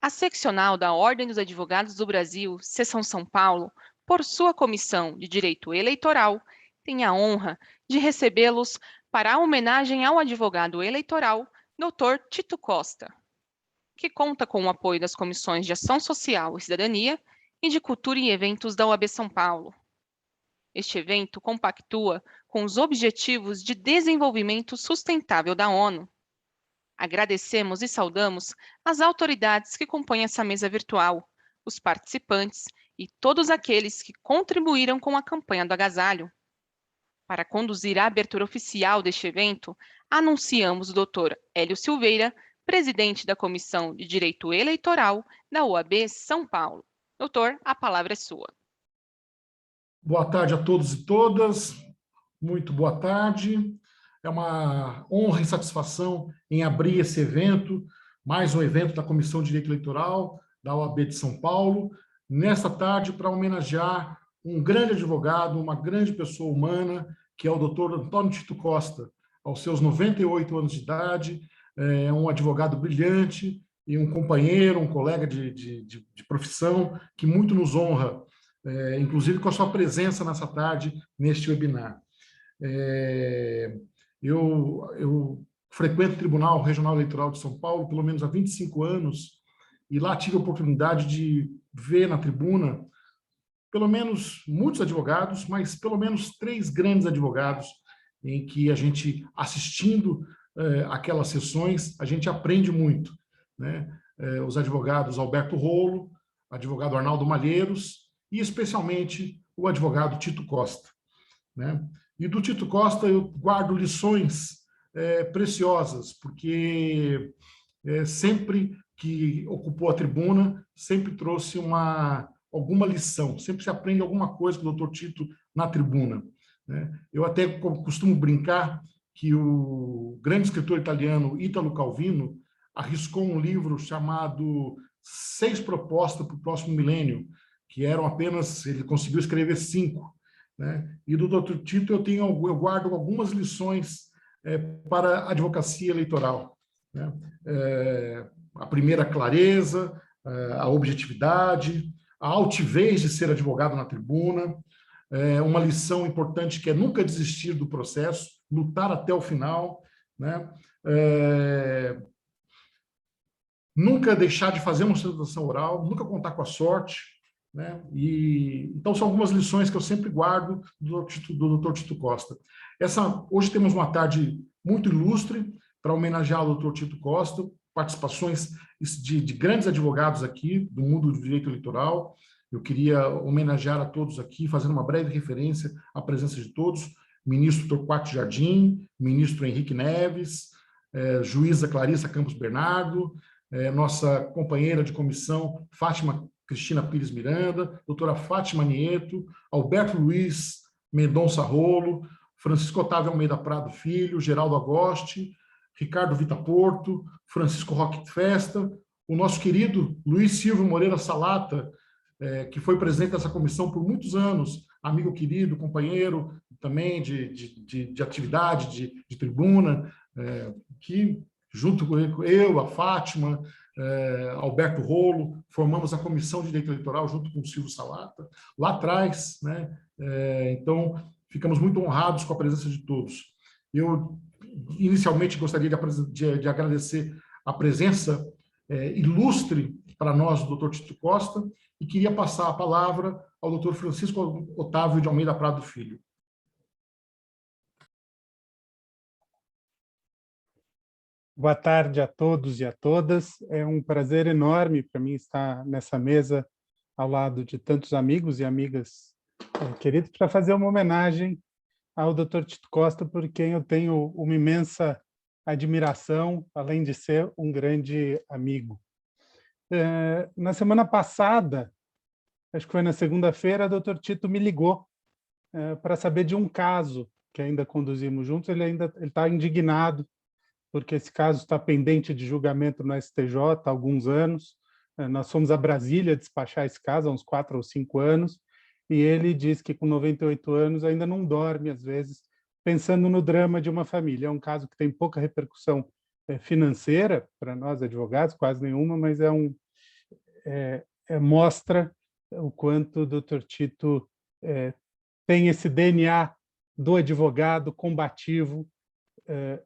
A seccional da Ordem dos Advogados do Brasil, Seção São Paulo, por sua Comissão de Direito Eleitoral, tem a honra de recebê-los para a homenagem ao advogado eleitoral, Dr. Tito Costa, que conta com o apoio das Comissões de Ação Social e Cidadania e de Cultura e Eventos da OAB São Paulo. Este evento compactua com os Objetivos de Desenvolvimento Sustentável da ONU. Agradecemos e saudamos as autoridades que compõem essa mesa virtual, os participantes e todos aqueles que contribuíram com a campanha do agasalho. Para conduzir a abertura oficial deste evento, anunciamos o Dr. Hélio Silveira, presidente da Comissão de Direito Eleitoral da OAB São Paulo. Doutor, a palavra é sua. Boa tarde a todos e todas, muito boa tarde. É uma honra e satisfação em abrir esse evento, mais um evento da Comissão de Direito Eleitoral da OAB de São Paulo, nesta tarde para homenagear um grande advogado, uma grande pessoa humana, que é o Dr. Antônio Tito Costa, aos seus 98 anos de idade, é um advogado brilhante e um companheiro, um colega de profissão que muito nos honra, inclusive com a sua presença nessa tarde, neste webinar. Eu frequento o Tribunal Regional Eleitoral de São Paulo pelo menos há 25 anos e lá tive a oportunidade de ver na tribuna pelo menos muitos advogados, mas pelo menos 3 grandes advogados em que a gente, assistindo aquelas sessões, a gente aprende muito, né? Os advogados Alberto Rolo, advogado Arnaldo Malheiros e especialmente o advogado Tito Costa, né? E do Tito Costa eu guardo lições preciosas, porque sempre que ocupou a tribuna, sempre trouxe alguma lição, sempre se aprende alguma coisa com o doutor Tito na tribuna, né? Eu até costumo brincar que o grande escritor italiano Italo Calvino arriscou um livro chamado 6 Propostas para o Próximo Milênio, que eram apenas, ele conseguiu escrever 5, né? E do Dr. Tito eu guardo algumas lições para a advocacia eleitoral, né? A primeira, clareza, a objetividade, a altivez de ser advogado na tribuna, uma lição importante que é nunca desistir do processo, lutar até o final, né? Nunca deixar de fazer uma sustentação oral, nunca contar com a sorte, né? Então, são algumas lições que eu sempre guardo do Dr. Tito Costa. Hoje temos uma tarde muito ilustre para homenagear o Dr. Tito Costa, participações de grandes advogados aqui do mundo do direito eleitoral. Eu queria homenagear a todos aqui, fazendo uma breve referência à presença de todos: ministro Torquato Jardim, ministro Henrique Neves, juíza Clarissa Campos Bernardo, nossa companheira de comissão, Fátima Cristina Pires Miranda, doutora Fátima Nieto, Alberto Luiz Mendonça Rolo, Francisco Otávio Almeida Prado Filho, Geraldo Agosti, Ricardo Vita Porto, Francisco Roque Festa, o nosso querido Luiz Silvio Moreira Salata, que foi presidente dessa comissão por muitos anos, amigo querido, companheiro também de atividade, de tribuna, que junto com eu, a Fátima, Alberto Rolo, formamos a Comissão de Direito Eleitoral junto com o Silvio Salata, lá atrás, né? Então, ficamos muito honrados com a presença de todos. Eu, inicialmente, gostaria de agradecer a presença ilustre para nós do Dr. Tito Costa e queria passar a palavra ao Dr. Francisco Otávio de Almeida Prado Filho. Boa tarde a todos e a todas. É um prazer enorme para mim estar nessa mesa ao lado de tantos amigos e amigas queridos para fazer uma homenagem ao Dr. Tito Costa, por quem eu tenho uma imensa admiração, além de ser um grande amigo. Na semana passada, acho que foi na segunda-feira, o Dr. Tito me ligou para saber de um caso que ainda conduzimos juntos. Ele está indignado porque esse caso está pendente de julgamento no STJ há alguns anos. Nós fomos a Brasília despachar esse caso há uns 4 ou 5 anos, e ele diz que com 98 anos ainda não dorme, às vezes, pensando no drama de uma família. É um caso que tem pouca repercussão financeira para nós advogados, quase nenhuma, mas é mostra o quanto o Dr. Tito tem esse DNA do advogado combativo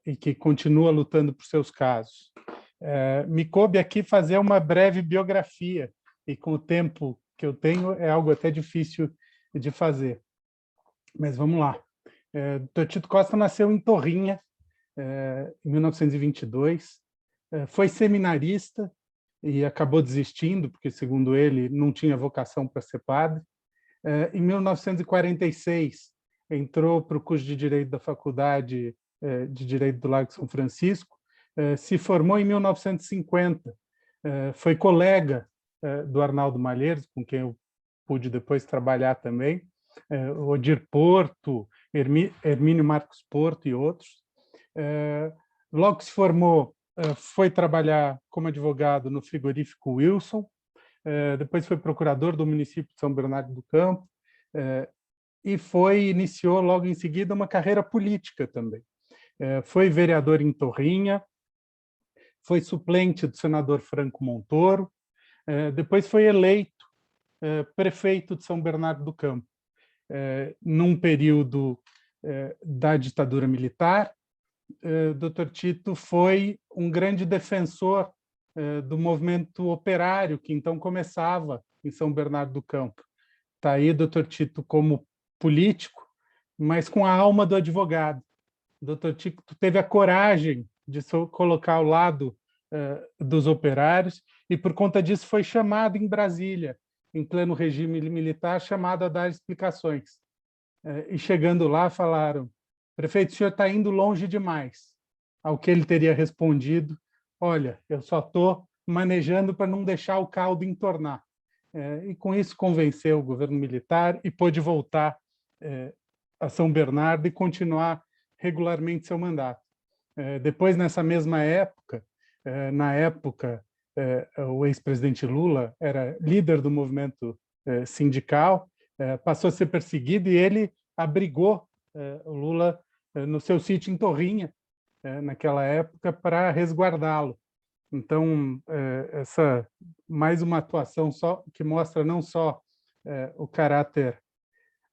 e que continua lutando por seus casos. Me coube aqui fazer uma breve biografia, e com o tempo que eu tenho é algo até difícil de fazer. Mas vamos lá. Dr. Tito Costa nasceu em Torrinha, em 1922, foi seminarista e acabou desistindo, porque, segundo ele, não tinha vocação para ser padre. Em 1946, entrou para o curso de Direito da Faculdade de Direito do Largo de São Francisco, se formou em 1950, foi colega do Arnaldo Malheiros, com quem eu pude depois trabalhar também, Odir Porto, Hermínio Marcos Porto e outros. Logo que se formou, foi trabalhar como advogado no frigorífico Wilson, depois foi procurador do município de São Bernardo do Campo e iniciou logo em seguida uma carreira política também. Foi vereador em Torrinha, foi suplente do senador Franco Montoro, depois foi eleito prefeito de São Bernardo do Campo, num período da ditadura militar. Dr. Tito foi um grande defensor do movimento operário que então começava em São Bernardo do Campo. Está aí Dr. Tito como político, mas com a alma do advogado. Dr. Tito teve a coragem de se colocar ao lado dos operários e, por conta disso, foi chamado em Brasília, em pleno regime militar, chamado a dar explicações. E chegando lá, falaram: prefeito, o senhor está indo longe demais. Ao que ele teria respondido: olha, eu só estou manejando para não deixar o caldo entornar. E com isso convenceu o governo militar e pôde voltar a São Bernardo e continuar regularmente seu mandato. Depois, nessa mesma época, o ex-presidente Lula era líder do movimento sindical, passou a ser perseguido e ele abrigou o Lula no seu sítio em Torrinha, naquela época, para resguardá-lo. Então, essa mais uma atuação que mostra não só o caráter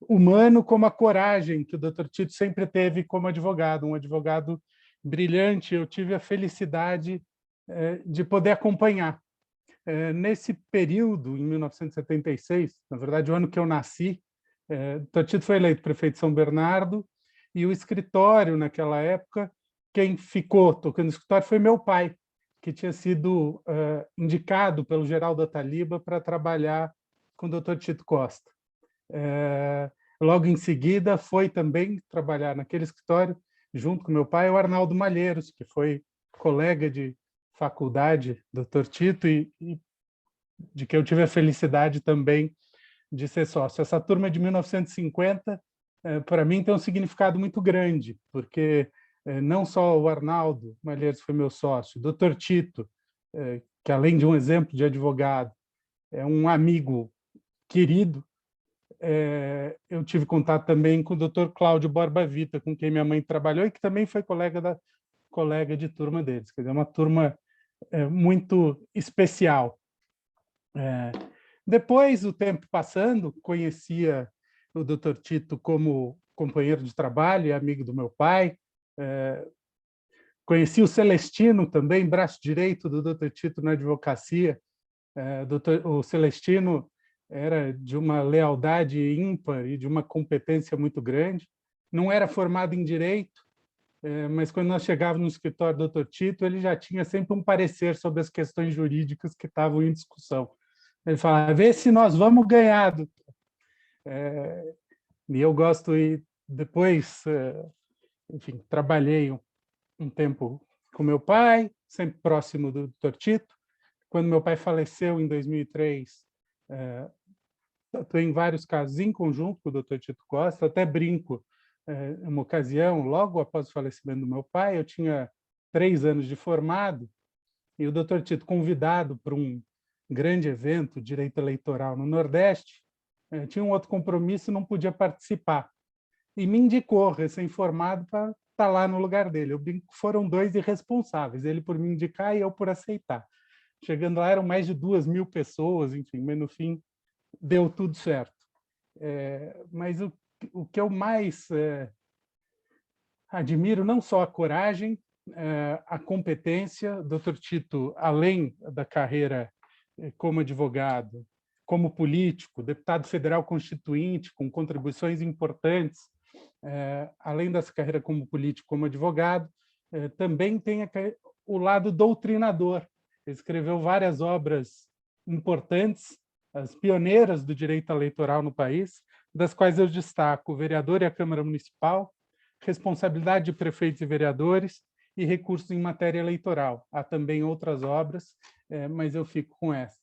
humano, como a coragem que o Dr. Tito sempre teve como advogado, um advogado brilhante. Eu tive a felicidade de poder acompanhar. Nesse período, em 1976, na verdade, o ano que eu nasci, Dr. Tito foi eleito prefeito de São Bernardo, e o escritório, naquela época, quem ficou tocando o escritório foi meu pai, que tinha sido indicado pelo Geraldo Ataliba para trabalhar com o Dr. Tito Costa. Logo em seguida, foi também trabalhar naquele escritório, junto com meu pai, o Arnaldo Malheiros, que foi colega de faculdade do Dr. Tito e de que eu tive a felicidade também de ser sócio. Essa turma de 1950, para mim, tem um significado muito grande, porque não só o Arnaldo Malheiros foi meu sócio, o Dr. Tito, que além de um exemplo de advogado, é um amigo querido. Eu tive contato também com o Dr. Cláudio Borba Vita, com quem minha mãe trabalhou e que também foi colega de turma deles. Quer dizer, uma turma muito especial. Depois, o tempo passando, conhecia o Dr. Tito como companheiro de trabalho e amigo do meu pai. Conheci o Celestino também, braço direito do Dr. Tito na advocacia. O Celestino era de uma lealdade ímpar e de uma competência muito grande. Não era formado em direito, mas quando nós chegávamos no escritório do Dr. Tito, ele já tinha sempre um parecer sobre as questões jurídicas que estavam em discussão. Ele falava: vê se nós vamos ganhar, doutor. E eu gosto, e depois, enfim, trabalhei um tempo com meu pai, sempre próximo do Dr. Tito. Quando meu pai faleceu em 2003, atuei em vários casos em conjunto com o Dr. Tito Costa. Até brinco, uma ocasião, logo após o falecimento do meu pai, eu tinha 3 anos de formado, e o Dr. Tito, convidado para um grande evento, direito eleitoral no Nordeste, tinha um outro compromisso e não podia participar. E me indicou, recém-formado, para estar lá no lugar dele. Eu brinco que foram 2 irresponsáveis, ele por me indicar e eu por aceitar. chegando lá eram mais de 2.000 pessoas, enfim, mas no fim deu tudo certo. Mas o que eu mais admiro, não só a coragem, a competência, Dr. Tito, além da carreira como advogado, como político, deputado federal constituinte, com contribuições importantes, além dessa carreira como político, como advogado, também tem o lado doutrinador. Ele escreveu várias obras importantes, as pioneiras do direito eleitoral no país, das quais eu destaco o Vereador e a Câmara Municipal, Responsabilidade de Prefeitos e Vereadores e Recursos em Matéria Eleitoral. Há também outras obras, mas eu fico com essa.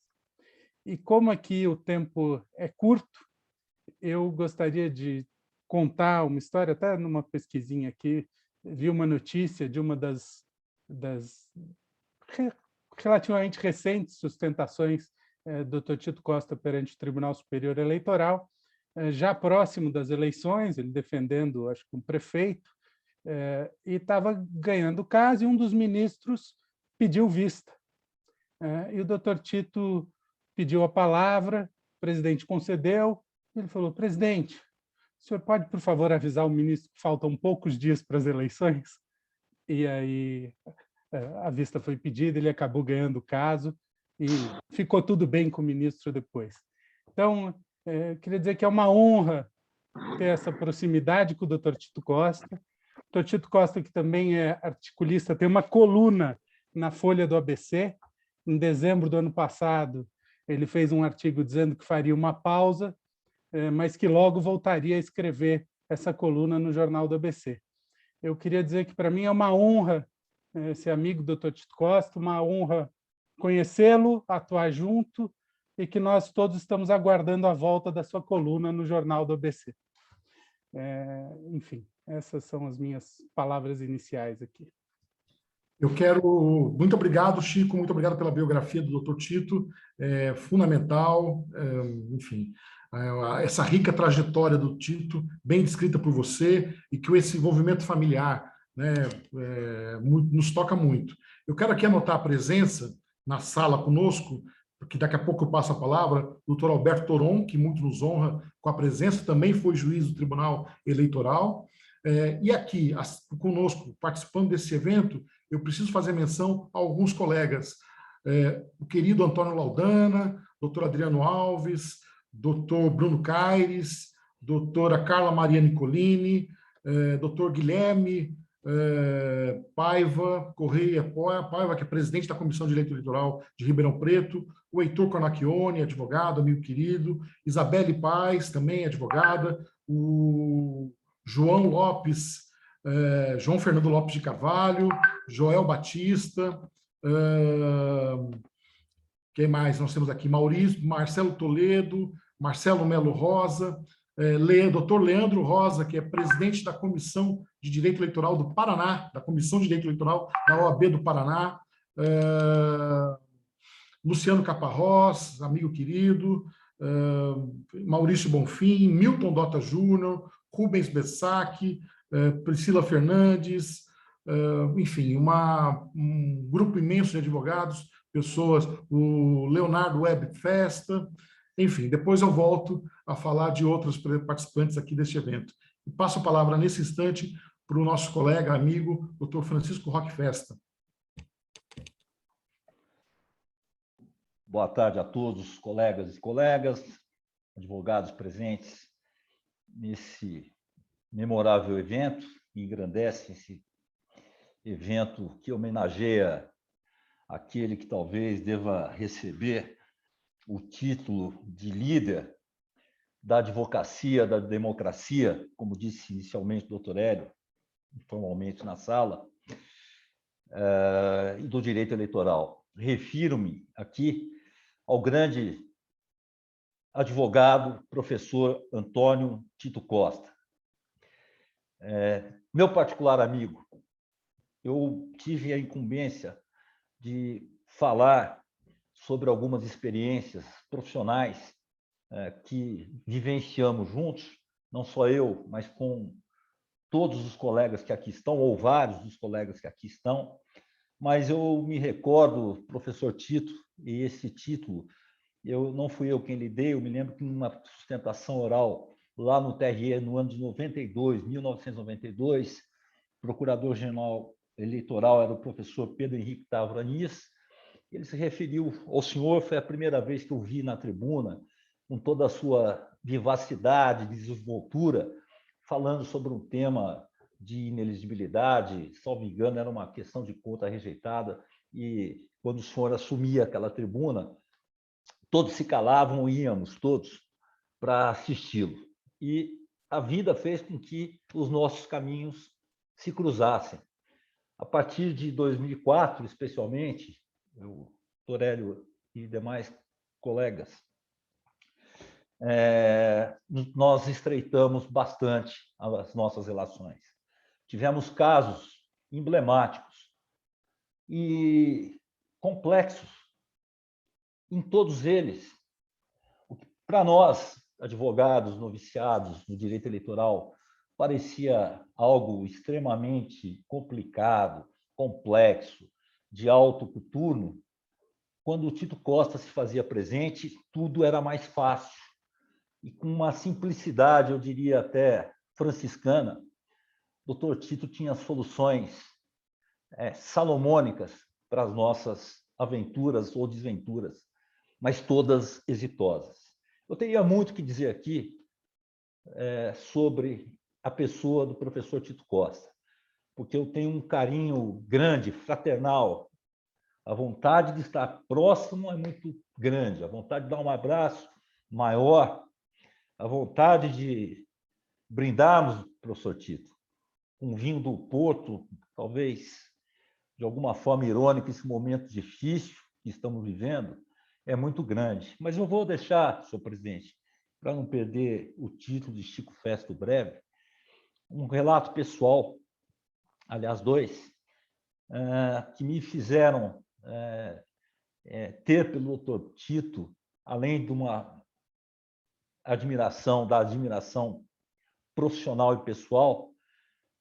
E como aqui o tempo é curto, eu gostaria de contar uma história, até numa pesquisinha aqui, vi uma notícia de uma das relativamente recentes sustentações do Dr. Tito Costa perante o Tribunal Superior Eleitoral, já próximo das eleições, ele defendendo, acho que um prefeito, e estava ganhando o caso, e um dos ministros pediu vista. E o Dr. Tito pediu a palavra, o presidente concedeu, ele falou: presidente, o senhor pode, por favor, avisar o ministro que faltam poucos dias para as eleições? E aí a vista foi pedida, ele acabou ganhando o caso e ficou tudo bem com o ministro depois. Então, queria dizer que é uma honra ter essa proximidade com o Dr. Tito Costa. O Dr. Tito Costa, que também é articulista, tem uma coluna na Folha do ABC. Em dezembro do ano passado, ele fez um artigo dizendo que faria uma pausa, mas que logo voltaria a escrever essa coluna no Jornal do ABC. Eu queria dizer que, para mim, é uma honra ser amigo do Dr. Tito Costa, uma honra conhecê-lo, atuar junto, e que nós todos estamos aguardando a volta da sua coluna no Jornal do ABC. Enfim, essas são as minhas palavras iniciais aqui. Eu quero... Muito obrigado, Chico, muito obrigado pela biografia do Dr. Tito, fundamental, enfim, essa rica trajetória do Tito, bem descrita por você, e que esse envolvimento familiar, né, nos toca muito. Eu quero aqui anotar a presença na sala conosco, porque daqui a pouco eu passo a palavra, o Dr. Alberto Toron, que muito nos honra com a presença, também foi juiz do Tribunal Eleitoral. E aqui, conosco, participando desse evento, eu preciso fazer menção a alguns colegas. O querido Antônio Laudana, doutor Adriano Alves, doutor Bruno Caires, doutora Carla Maria Nicolini, doutor Guilherme Paiva, Correia Paiva, que é presidente da Comissão de Direito Eleitoral de Ribeirão Preto, o Heitor Cornacchione, advogado, amigo querido, Isabelle Paz, também advogada, o João Lopes, João Fernando Lopes de Carvalho, Joel Batista, quem mais nós temos aqui? Maurício, Marcelo Toledo, Marcelo Melo Rosa, doutor Leandro Rosa, que é presidente da Comissão de Direito Eleitoral do Paraná, da Comissão de Direito Eleitoral da OAB do Paraná, Luciano Caparrós, amigo querido, Maurício Bonfim, Milton Dota Júnior, Rubens Bessac, Priscila Fernandes, enfim, um grupo imenso de advogados, pessoas, o Leonardo Web Festa, enfim, depois eu volto a falar de outros participantes aqui deste evento. E passo a palavra nesse instante para o nosso colega, amigo, Dr. Francisco Roque Festa. Boa tarde a todos, colegas e colegas, advogados presentes nesse memorável evento, que engrandece esse evento que homenageia aquele que talvez deva receber o título de líder da advocacia, da democracia, como disse inicialmente o doutor Hélio, informalmente na sala, e do direito eleitoral. Refiro-me aqui ao grande advogado, professor Antônio Tito Costa. Meu particular amigo, eu tive a incumbência de falar sobre algumas experiências profissionais que vivenciamos juntos, não só eu, mas com todos os colegas que aqui estão, ou vários dos colegas que aqui estão, mas eu me recordo, professor Tito, e esse título, não fui eu quem lhe dei, eu me lembro que numa sustentação oral lá no TRE, no ano de 1992, o procurador-geral eleitoral era o professor Pedro Henrique Tavranias. Ele se referiu ao senhor, foi a primeira vez que eu vi na tribuna, com toda a sua vivacidade, desenvoltura, falando sobre um tema de ineligibilidade, salvo engano, era uma questão de conta rejeitada, e quando o senhor assumia aquela tribuna, todos se calavam, íamos todos para assisti-lo. E a vida fez com que os nossos caminhos se cruzassem. A partir de 2004, especialmente, o doutor Hélio e demais colegas, nós estreitamos bastante as nossas relações. Tivemos casos emblemáticos e complexos em todos eles. Para nós, advogados, noviciados no direito eleitoral, parecia algo extremamente complicado, complexo, de alto coturno. Quando o Tito Costa se fazia presente, tudo era mais fácil. E com uma simplicidade, eu diria até franciscana, o doutor Tito tinha soluções salomônicas para as nossas aventuras ou desventuras, mas todas exitosas. Eu teria muito que dizer aqui sobre a pessoa do professor Tito Costa, porque eu tenho um carinho grande, fraternal. A vontade de estar próximo é muito grande, a vontade de dar um abraço maior, a vontade de brindarmos, professor Tito, com vinho do Porto, talvez de alguma forma irônica, esse momento difícil que estamos vivendo, é muito grande. Mas eu vou deixar, senhor presidente, para não perder o título de Chico Festo breve, um relato pessoal, aliás, dois, que me fizeram ter pelo doutor Tito, além de uma admiração, da admiração profissional e pessoal,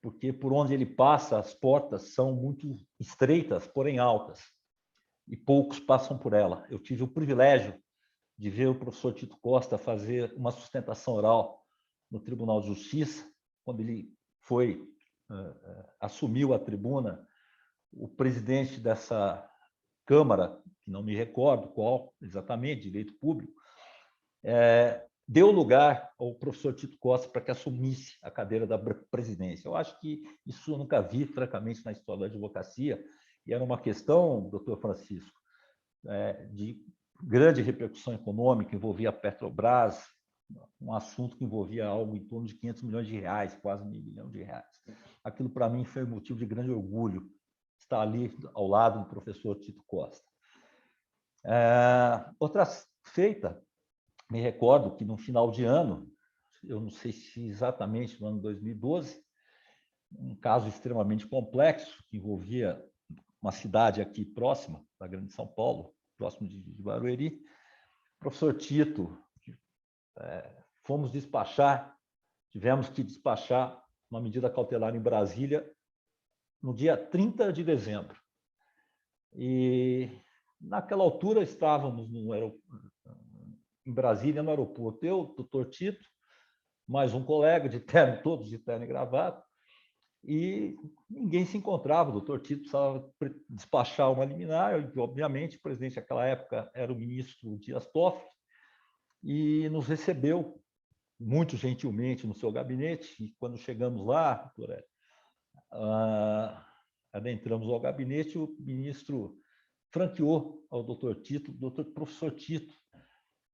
porque por onde ele passa, as portas são muito estreitas, porém altas, e poucos passam por ela. Eu tive o privilégio de ver o professor Tito Costa fazer uma sustentação oral no Tribunal de Justiça, quando ele assumiu a tribuna, o presidente dessa Câmara, que não me recordo qual exatamente, Direito Público, deu lugar ao professor Tito Costa para que assumisse a cadeira da presidência. Eu acho que isso eu nunca vi, francamente, na história da advocacia, e era uma questão, doutor Francisco, de grande repercussão econômica, envolvia a Petrobras, um assunto que envolvia algo em torno de 500 milhões de reais, quase R$1 bilhão. Aquilo, para mim, foi motivo de grande orgulho, estar ali ao lado do professor Tito Costa. Outra feita, me recordo que no final de ano, eu não sei se exatamente no ano 2012, um caso extremamente complexo, que envolvia uma cidade aqui próxima, da Grande São Paulo, próximo de Barueri. Professor Tito, fomos despachar, tivemos que despachar uma medida cautelar em Brasília no dia 30 de dezembro. E, naquela altura, estávamos em Brasília, no aeroporto, eu, doutor Tito, mais um colega de terno, todos de terno e gravata, e ninguém se encontrava. O doutor Tito precisava despachar uma liminar, e, obviamente, o presidente naquela época era o ministro Dias Toffoli, e nos recebeu muito gentilmente no seu gabinete, e quando chegamos lá, doutor adentramos ao gabinete, o ministro franqueou ao doutor Tito, doutor professor Tito,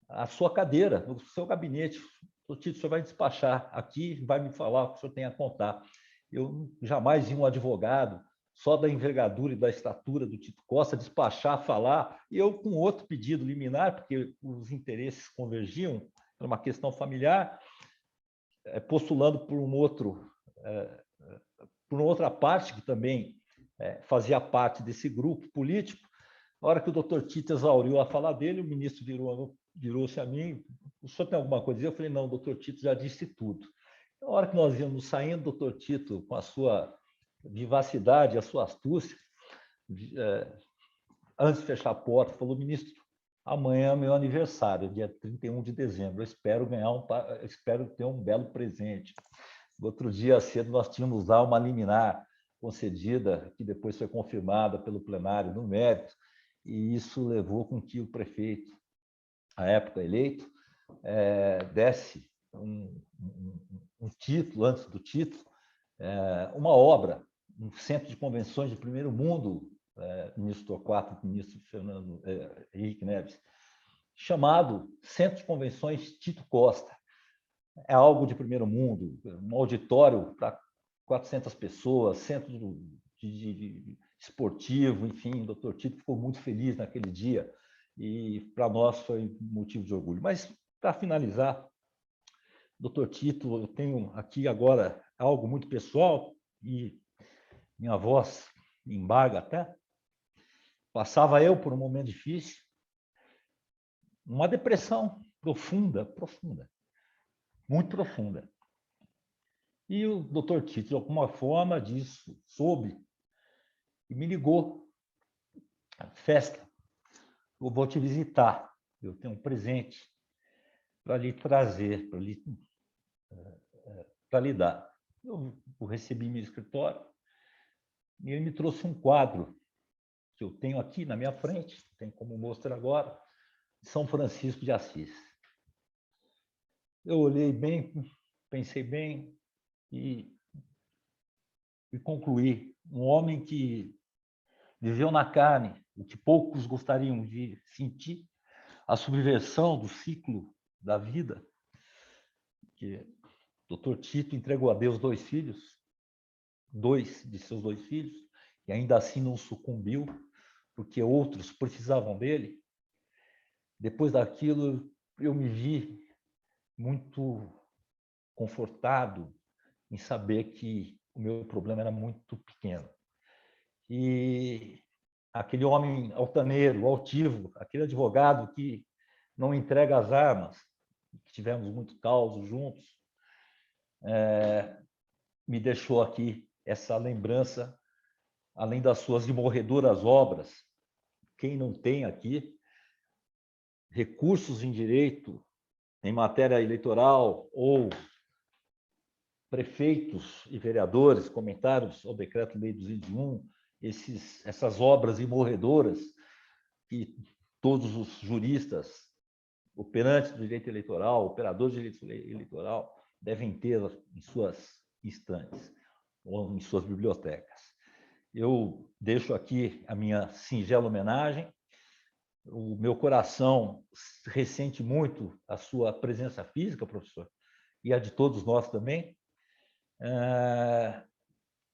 a sua cadeira, o seu gabinete. Doutor Tito, o senhor vai despachar aqui, vai me falar o que o senhor tem a contar. Eu jamais vi um advogado, só da envergadura e da estatura do Tito Costa, despachar, falar, e eu com outro pedido liminar, porque os interesses convergiam, era uma questão familiar, postulando por por uma outra parte que também fazia parte desse grupo político. Na hora que o doutor Tito exauriu a fala dele, o ministro virou-se a mim: o senhor tem alguma coisa a dizer? Eu falei: não, o doutor Tito já disse tudo. Na hora que nós íamos saindo, o doutor Tito, com a sua vivacidade, a sua astúcia, antes de fechar a porta, falou: ministro, amanhã é meu aniversário, dia 31 de dezembro. Eu espero ter um belo presente. No outro dia cedo, nós tínhamos lá uma liminar concedida, que depois foi confirmada pelo plenário no mérito, e isso levou com que o prefeito, à época eleito, desse um título, antes do título, uma obra, um centro de convenções de primeiro mundo, ministro Torquato, ministro Fernando Henrique Neves, chamado Centro de Convenções Tito Costa. É algo de primeiro mundo, um auditório para 400 pessoas, centro de esportivo, enfim, o doutor Tito ficou muito feliz naquele dia e para nós foi motivo de orgulho. Mas, para finalizar, doutor Tito, eu tenho aqui agora algo muito pessoal e minha voz embarga até. Passava eu por um momento difícil, uma depressão profunda, muito profunda. E o doutor Tito, de alguma forma disso, soube e me ligou. Festa, eu vou te visitar, eu tenho um presente para lhe trazer, para lhe dar. Eu o recebi em meu escritório e ele me trouxe um quadro que eu tenho aqui na minha frente, tem como mostrar agora, de São Francisco de Assis. Eu olhei bem, pensei bem e concluí. Um homem que viveu na carne o que poucos gostariam de sentir, a subversão do ciclo da vida, que o Dr. Tito entregou a Deus dois de seus dois filhos, e ainda assim não sucumbiu, porque outros precisavam dele. Depois daquilo, eu me vi muito confortado em saber que o meu problema era muito pequeno. E aquele homem altaneiro, altivo, aquele advogado que não entrega as armas, que tivemos muito caos juntos, me deixou aqui essa lembrança, além das suas imorredoras obras. Quem não tem aqui recursos em direito, em matéria eleitoral, ou prefeitos e vereadores, comentários ao Decreto-Lei 201, essas obras imorredoras que todos os juristas, operantes do direito eleitoral, operadores de direito eleitoral, devem ter em suas estantes ou em suas bibliotecas. Eu deixo aqui a minha singela homenagem. O meu coração ressente muito a sua presença física, professor, e a de todos nós também.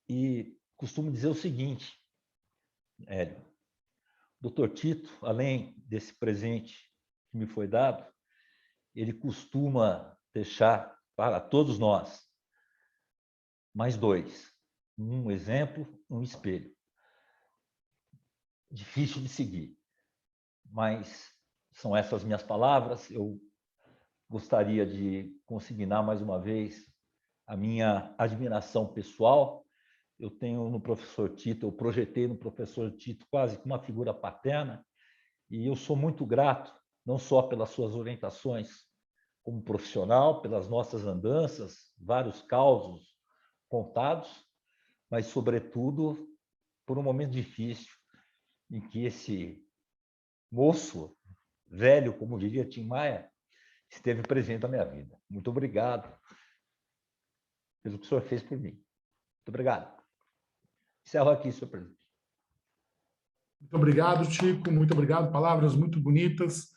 E costumo dizer o seguinte, Hélio, o Dr. Tito, além desse presente que me foi dado, ele costuma deixar para todos nós mais dois, um exemplo, um espelho. Difícil de seguir, mas são essas minhas palavras. Eu gostaria de consignar mais uma vez a minha admiração pessoal. Eu tenho no professor Tito, eu projetei no professor Tito quase que uma figura paterna, e eu sou muito grato, não só pelas suas orientações como profissional, pelas nossas andanças, vários causos contados, mas, sobretudo, por um momento difícil em que esse moço, velho, como diria Tim Maia, esteve presente na minha vida. Muito obrigado pelo que o senhor fez por mim. Muito obrigado. Encerro aqui, senhor presidente. Muito obrigado, Chico. Muito obrigado. Palavras muito bonitas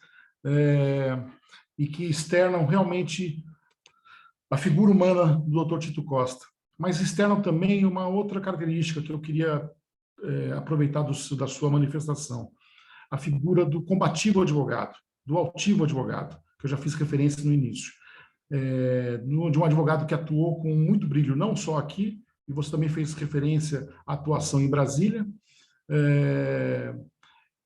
e que externam realmente a figura humana do Dr. Tito Costa. Mas externam também uma outra característica que eu queria aproveitar da sua manifestação. A figura do combativo advogado, do altivo advogado, que eu já fiz referência no início. De um advogado que atuou com muito brilho, não só aqui, e você também fez referência à atuação em Brasília.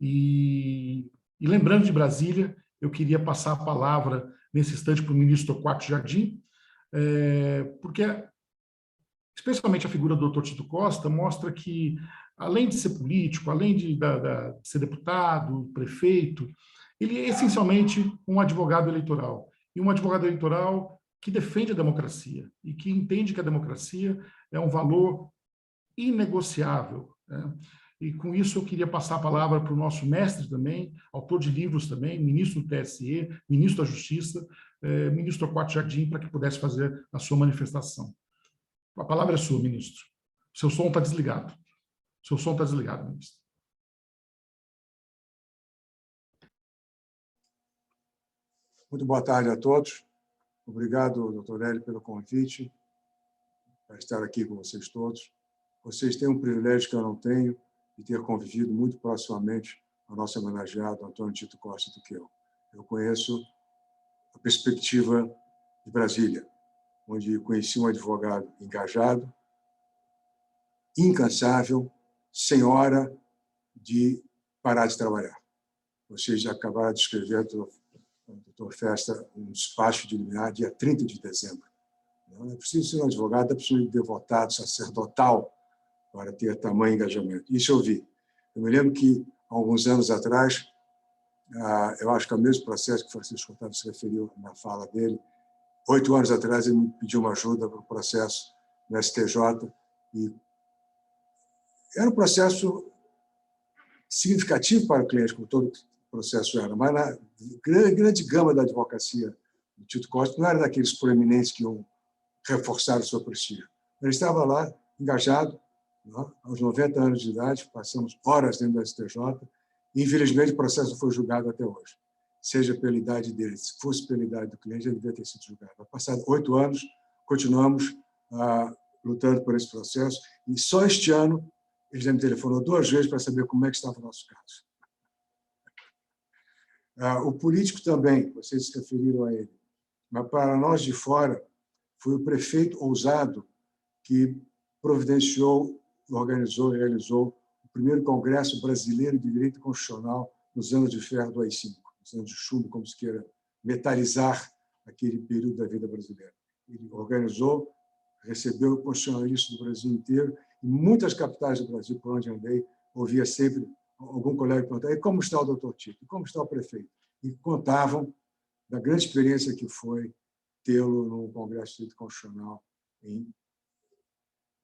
E lembrando de Brasília, eu queria passar a palavra nesse instante para o ministro Torquato Jardim, porque especialmente a figura do Dr. Tito Costa mostra que além de ser político, além de ser deputado, prefeito, ele é essencialmente um advogado eleitoral. E um advogado eleitoral que defende a democracia e que entende que a democracia é um valor inegociável, né? E com isso eu queria passar a palavra para o nosso mestre também, autor de livros também, ministro do TSE, ministro da Justiça, ministro Torquato Jardim, para que pudesse fazer a sua manifestação. A palavra é sua, ministro. Seu som está desligado. Seu som está desligado, ministro. Muito boa tarde a todos. Obrigado, doutor Hélio, pelo convite, para estar aqui com vocês todos. Vocês têm um privilégio que eu não tenho, de ter convivido muito proximamente ao nosso homenageado Antônio Tito Costa do que eu. Eu conheço a perspectiva de Brasília, onde conheci um advogado engajado, incansável, sem hora de parar de trabalhar. Vocês já acabaram de escrever, doutor Festa, um despacho de liminar, dia 30 de dezembro. Não é preciso ser um advogado, é preciso ser devotado, sacerdotal, para ter tamanho engajamento. Isso eu vi. Eu me lembro que, há alguns anos atrás, eu acho que é o mesmo processo que o Francisco Otávio se referiu na fala dele, 8 anos atrás ele me pediu uma ajuda para o processo no STJ, e era um processo significativo para o cliente, como todo processo era, mas na grande gama da advocacia do Tito Costa não era daqueles proeminentes que iam reforçar o seu prestígio. Ele estava lá, engajado, aos 90 anos de idade, passamos horas dentro do STJ, e, infelizmente, o processo não foi julgado até hoje. Seja pela idade dele, se fosse pela idade do cliente, ele devia ter sido julgado. Passados 8 anos, continuamos lutando por esse processo, e só este ano ele já me telefonou 2 vezes para saber como é que estava o nosso caso. O político também, vocês se referiram a ele, mas para nós de fora, foi o prefeito ousado que providenciou, organizou e realizou o primeiro Congresso Brasileiro de Direito Constitucional nos anos de ferro do AI-5, nos anos de chumbo, como se queira metalizar aquele período da vida brasileira. Ele organizou, recebeu constitucionalistas do Brasil inteiro, e muitas capitais do Brasil, por onde andei, ouvia sempre algum colega perguntar: e como está o doutor Tito? E como está o prefeito? E contavam da grande experiência que foi tê-lo no Congresso de Direito Constitucional em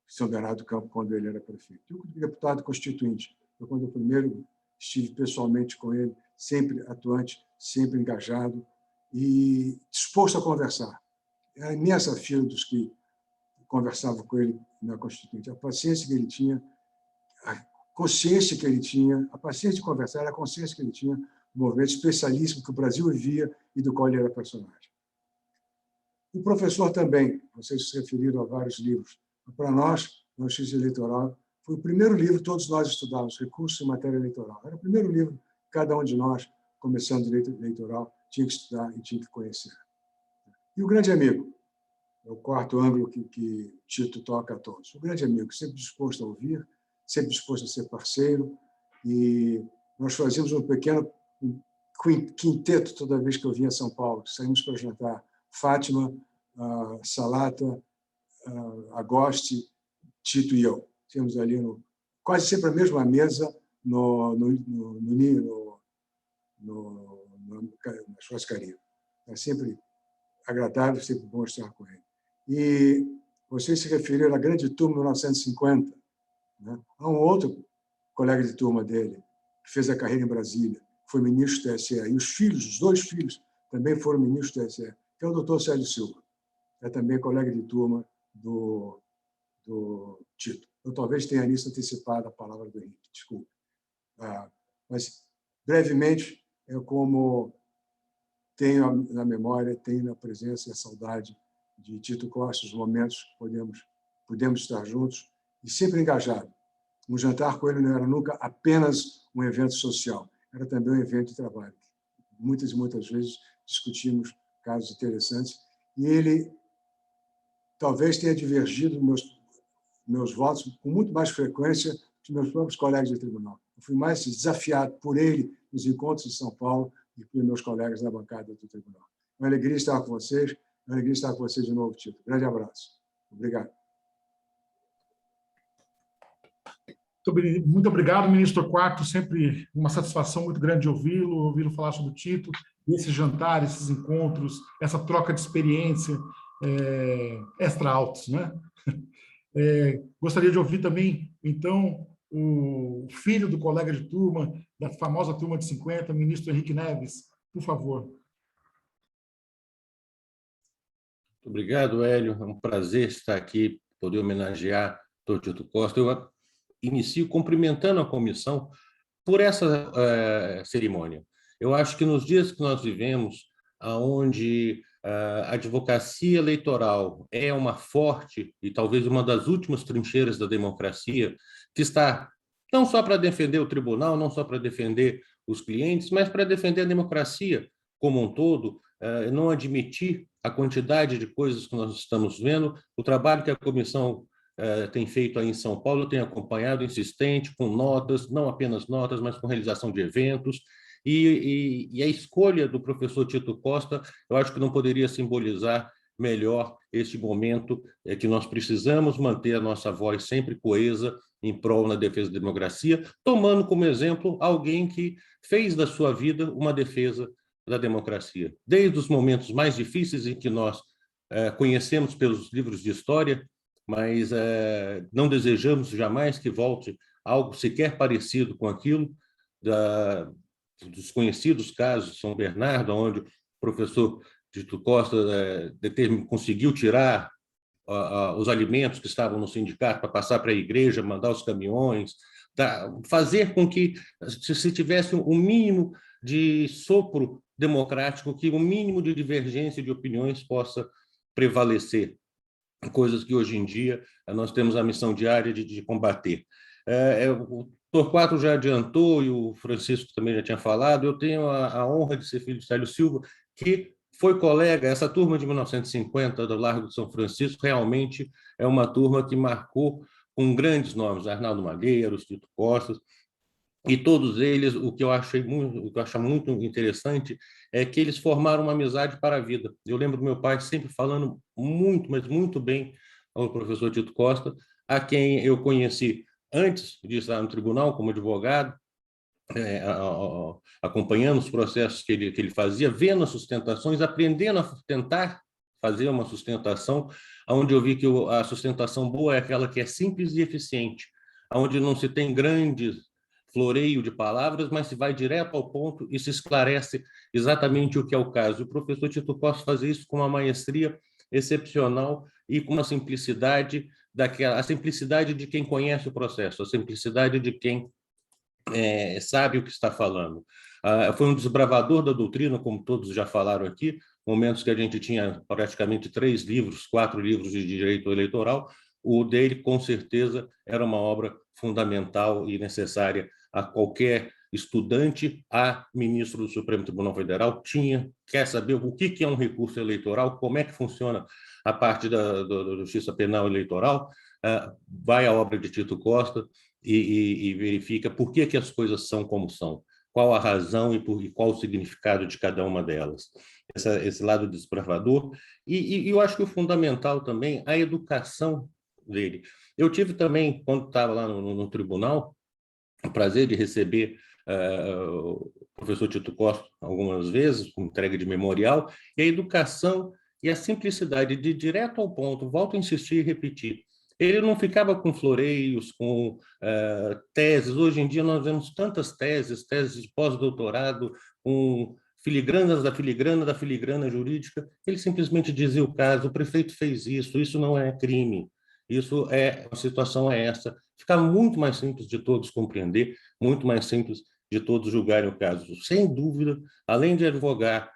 São Bernardo do Campo, quando ele era prefeito. E o deputado constituinte, foi quando eu primeiro estive pessoalmente com ele, sempre atuante, sempre engajado e disposto a conversar. Era a imensa fila dos que conversavam com ele na Constituinte. A paciência que ele tinha, a consciência que ele tinha, a paciência de conversar, a consciência que ele tinha do movimento especialíssimo que o Brasil vivia e do qual ele era personagem. O professor também, vocês se referiram a vários livros. Para nós, no Justiça Eleitoral, foi o primeiro livro que todos nós estudávamos, Recursos em Matéria Eleitoral. Era o primeiro livro que cada um de nós, começando direito eleitoral, tinha que estudar e tinha que conhecer. E o grande amigo, é o quarto ângulo que Tito toca a todos. O grande amigo, sempre disposto a ouvir, sempre disposto a ser parceiro, e nós fazíamos um pequeno quinteto toda vez que eu vinha a São Paulo. Saímos para jantar. Fátima, Salata, Agoste, Tito e eu. Tínhamos ali quase sempre a mesma mesa na churrascaria. É sempre agradável, sempre bom estar com ele. E vocês se referiram à grande turma de 1950. Né? Há um outro colega de turma dele, que fez a carreira em Brasília, foi ministro do TSE, e os filhos, os 2 filhos, também foram ministros do TSE, que é o doutor Célio Silva. É também colega de turma do Tito. Eu talvez tenha nisso antecipado a palavra do Henrique, desculpe. Mas, brevemente, é como tenho na memória, tenho na presença e a saudade de Tito Costa, os momentos que pudemos estar juntos, e sempre engajado. Um jantar com ele não era nunca apenas um evento social, era também um evento de trabalho. Muitas e muitas vezes discutimos casos interessantes, e ele talvez tenha divergido meus votos com muito mais frequência que meus próprios colegas de tribunal. Eu fui mais desafiado por ele nos encontros de São Paulo e por meus colegas na bancada do tribunal. É uma alegria estar com vocês, é uma alegria estar com vocês de novo, Tito. Grande abraço. Obrigado. Muito obrigado, ministro Torquato. Sempre uma satisfação muito grande de ouvi-lo falar sobre o Tito, esses jantares, esses encontros, essa troca de experiência extra-altos, né? Gostaria de ouvir também, então, o filho do colega de turma, da famosa turma de 50, ministro Henrique Neves, por favor. Muito obrigado, Hélio. É um prazer estar aqui, poder homenagear o Dr. Tito Costa. Eu inicio cumprimentando a comissão por essa cerimônia. Eu acho que nos dias que nós vivemos, onde a advocacia eleitoral é uma forte e talvez uma das últimas trincheiras da democracia, que está não só para defender o tribunal, não só para defender os clientes, mas para defender a democracia como um todo, não admitir a quantidade de coisas que nós estamos vendo, o trabalho que a comissão tem feito aí em São Paulo, tem acompanhado insistente, com notas, não apenas notas, mas com realização de eventos, e a escolha do professor Tito Costa, eu acho que não poderia simbolizar melhor este momento que nós precisamos manter a nossa voz sempre coesa em prol na defesa da democracia, tomando como exemplo alguém que fez da sua vida uma defesa da democracia. Desde os momentos mais difíceis em que nós conhecemos pelos livros de história, mas não desejamos jamais que volte algo sequer parecido com aquilo dos conhecidos casos de São Bernardo, onde o professor Tito Costa conseguiu tirar os alimentos que estavam no sindicato para passar para a igreja, mandar os caminhões, fazer com que se tivesse um mínimo de sopro democrático, que um mínimo de divergência de opiniões possa prevalecer, coisas que hoje em dia nós temos a missão diária de combater. O Torquato já adiantou, e o Francisco também já tinha falado, eu tenho a honra de ser filho de Célio Silva, que foi colega, essa turma de 1950 do Largo de São Francisco realmente é uma turma que marcou com grandes nomes, Arnaldo Malheiros, Tito Costa, e todos eles, o que eu acho muito interessante é que eles formaram uma amizade para a vida. Eu lembro do meu pai sempre falando muito, mas muito bem ao professor Tito Costa, a quem eu conheci antes de estar no tribunal como advogado, acompanhando os processos que ele fazia, vendo as sustentações, aprendendo a tentar fazer uma sustentação, onde eu vi que a sustentação boa é aquela que é simples e eficiente, onde não se tem grandes floreio de palavras, mas se vai direto ao ponto e se esclarece exatamente o que é o caso. O professor Tito Costa fazia isso com uma maestria excepcional e com uma simplicidade, a simplicidade de quem conhece o processo, a simplicidade de quem sabe o que está falando. Foi um desbravador da doutrina, como todos já falaram aqui, momentos que a gente tinha praticamente 3 livros, 4 livros de direito eleitoral, o dele, com certeza, era uma obra fundamental e necessária a qualquer estudante, a ministro do Supremo Tribunal Federal, quer saber o que é um recurso eleitoral, como é que funciona a parte da Justiça Penal Eleitoral, vai à obra de Tito Costa e verifica por que as coisas são como são, qual a razão e qual o significado de cada uma delas. Esse lado desbravador. E eu acho que o fundamental também, a educação dele. Eu tive também, quando estava lá no tribunal, o prazer de receber o professor Tito Costa algumas vezes, com entrega de memorial, e a educação e a simplicidade de direto ao ponto, volto a insistir e repetir. Ele não ficava com floreios, com teses. Hoje em dia nós vemos tantas teses de pós-doutorado, com filigranas da filigrana jurídica. Ele simplesmente dizia o caso, o prefeito fez isso não é crime. A situação é essa. Fica muito mais simples de todos compreender, muito mais simples de todos julgarem o caso. Sem dúvida, além de advogar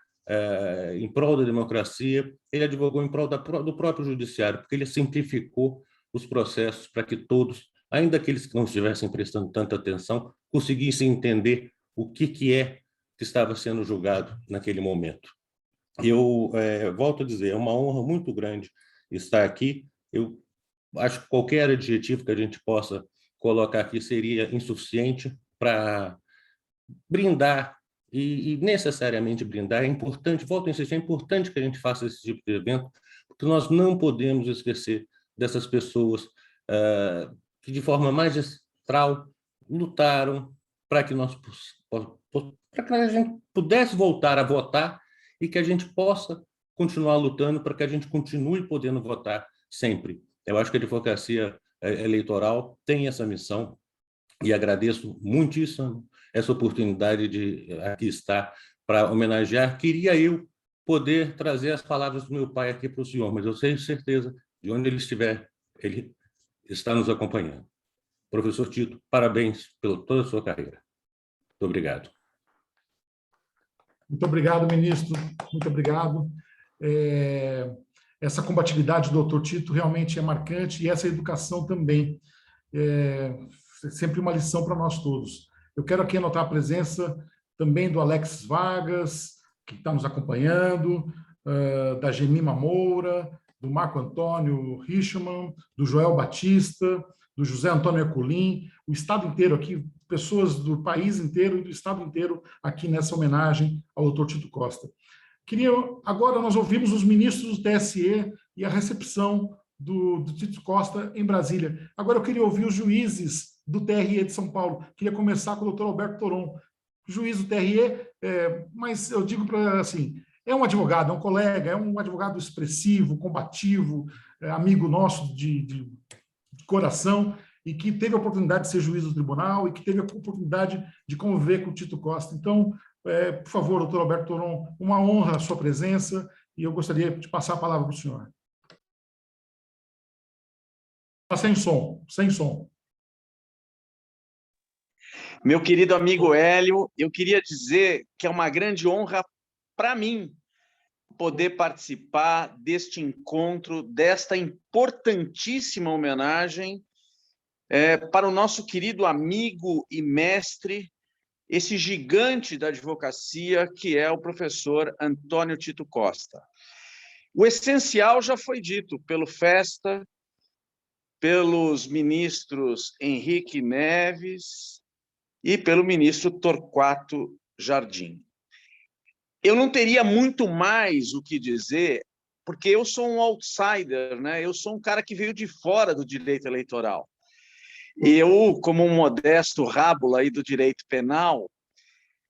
em prol da democracia, ele advogou em prol do próprio judiciário, porque ele simplificou os processos para que todos, ainda aqueles que não estivessem prestando tanta atenção, conseguissem entender o que estava sendo julgado naquele momento. Eu volto a dizer, é uma honra muito grande estar aqui. Eu acho que qualquer adjetivo que a gente possa colocar aqui seria insuficiente para brindar, e necessariamente brindar. É importante, volto a insistir, é importante que a gente faça esse tipo de evento, porque nós não podemos esquecer dessas pessoas que, de forma mais magistral lutaram para que a gente pudesse voltar a votar e que a gente possa continuar lutando para que a gente continue podendo votar sempre. Eu acho que a advocacia eleitoral tem essa missão e agradeço muitíssimo essa oportunidade de aqui estar para homenagear. Queria eu poder trazer as palavras do meu pai aqui para o senhor, mas eu tenho certeza, de onde ele estiver, ele está nos acompanhando. Professor Tito, parabéns pela toda a sua carreira. Muito obrigado. Muito obrigado, ministro. Muito obrigado. Essa combatividade do doutor Tito realmente é marcante e essa educação também. É sempre uma lição para nós todos. Eu quero aqui anotar a presença também do Alex Vargas, que está nos acompanhando, da Gemima Moura, do Marco Antônio Richman, do Joel Batista, do José Antônio Herculin, o Estado inteiro aqui, pessoas do país inteiro e do Estado inteiro aqui nessa homenagem ao doutor Tito Costa. Agora nós ouvimos os ministros do TSE e a recepção do Tito Costa em Brasília. Agora eu queria ouvir os juízes do TRE de São Paulo. Queria começar com o doutor Alberto Toron, juiz do TRE, mas eu digo para assim, é um advogado, é um colega, é um advogado expressivo, combativo, amigo nosso de coração, e que teve a oportunidade de ser juiz do tribunal e que teve a oportunidade de conviver com o Tito Costa. Então, por favor, doutor Alberto Toron, uma honra a sua presença e eu gostaria de passar a palavra para o senhor. Sem som, sem som. Meu querido amigo Hélio, eu queria dizer que é uma grande honra para mim poder participar deste encontro, desta importantíssima homenagem para o nosso querido amigo e mestre, esse gigante da advocacia, que é o professor Antônio Tito Costa. O essencial já foi dito pelo Festa, pelos ministros Henrique Neves e pelo ministro Torquato Jardim. Eu não teria muito mais o que dizer, porque eu sou um outsider, né? Eu sou um cara que veio de fora do direito eleitoral. Eu, como um modesto rábula aí do direito penal,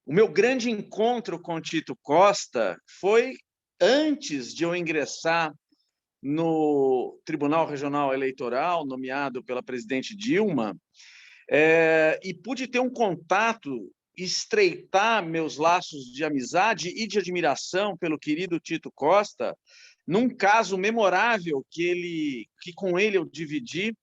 o meu grande encontro com Tito Costa foi antes de eu ingressar no Tribunal Regional Eleitoral, nomeado pela presidente Dilma, e pude ter um contato, estreitar meus laços de amizade e de admiração pelo querido Tito Costa, num caso memorável que com ele eu dividi,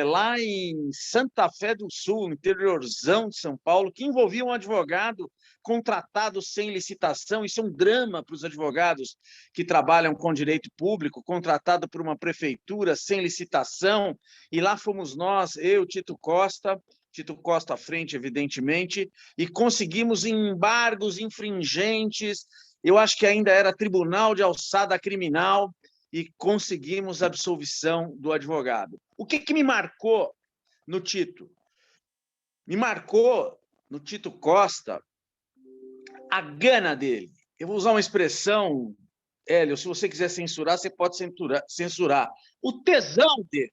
lá em Santa Fé do Sul, interiorzão de São Paulo, que envolvia um advogado contratado sem licitação. Isso é um drama para os advogados que trabalham com direito público, contratado por uma prefeitura sem licitação, e lá fomos nós, eu, Tito Costa à frente, evidentemente, e conseguimos embargos infringentes, eu acho que ainda era tribunal de alçada criminal, e conseguimos a absolvição do advogado. O que me marcou no Tito? Me marcou no Tito Costa a gana dele. Eu vou usar uma expressão, Hélio, se você quiser censurar, você pode censurar. O tesão dele.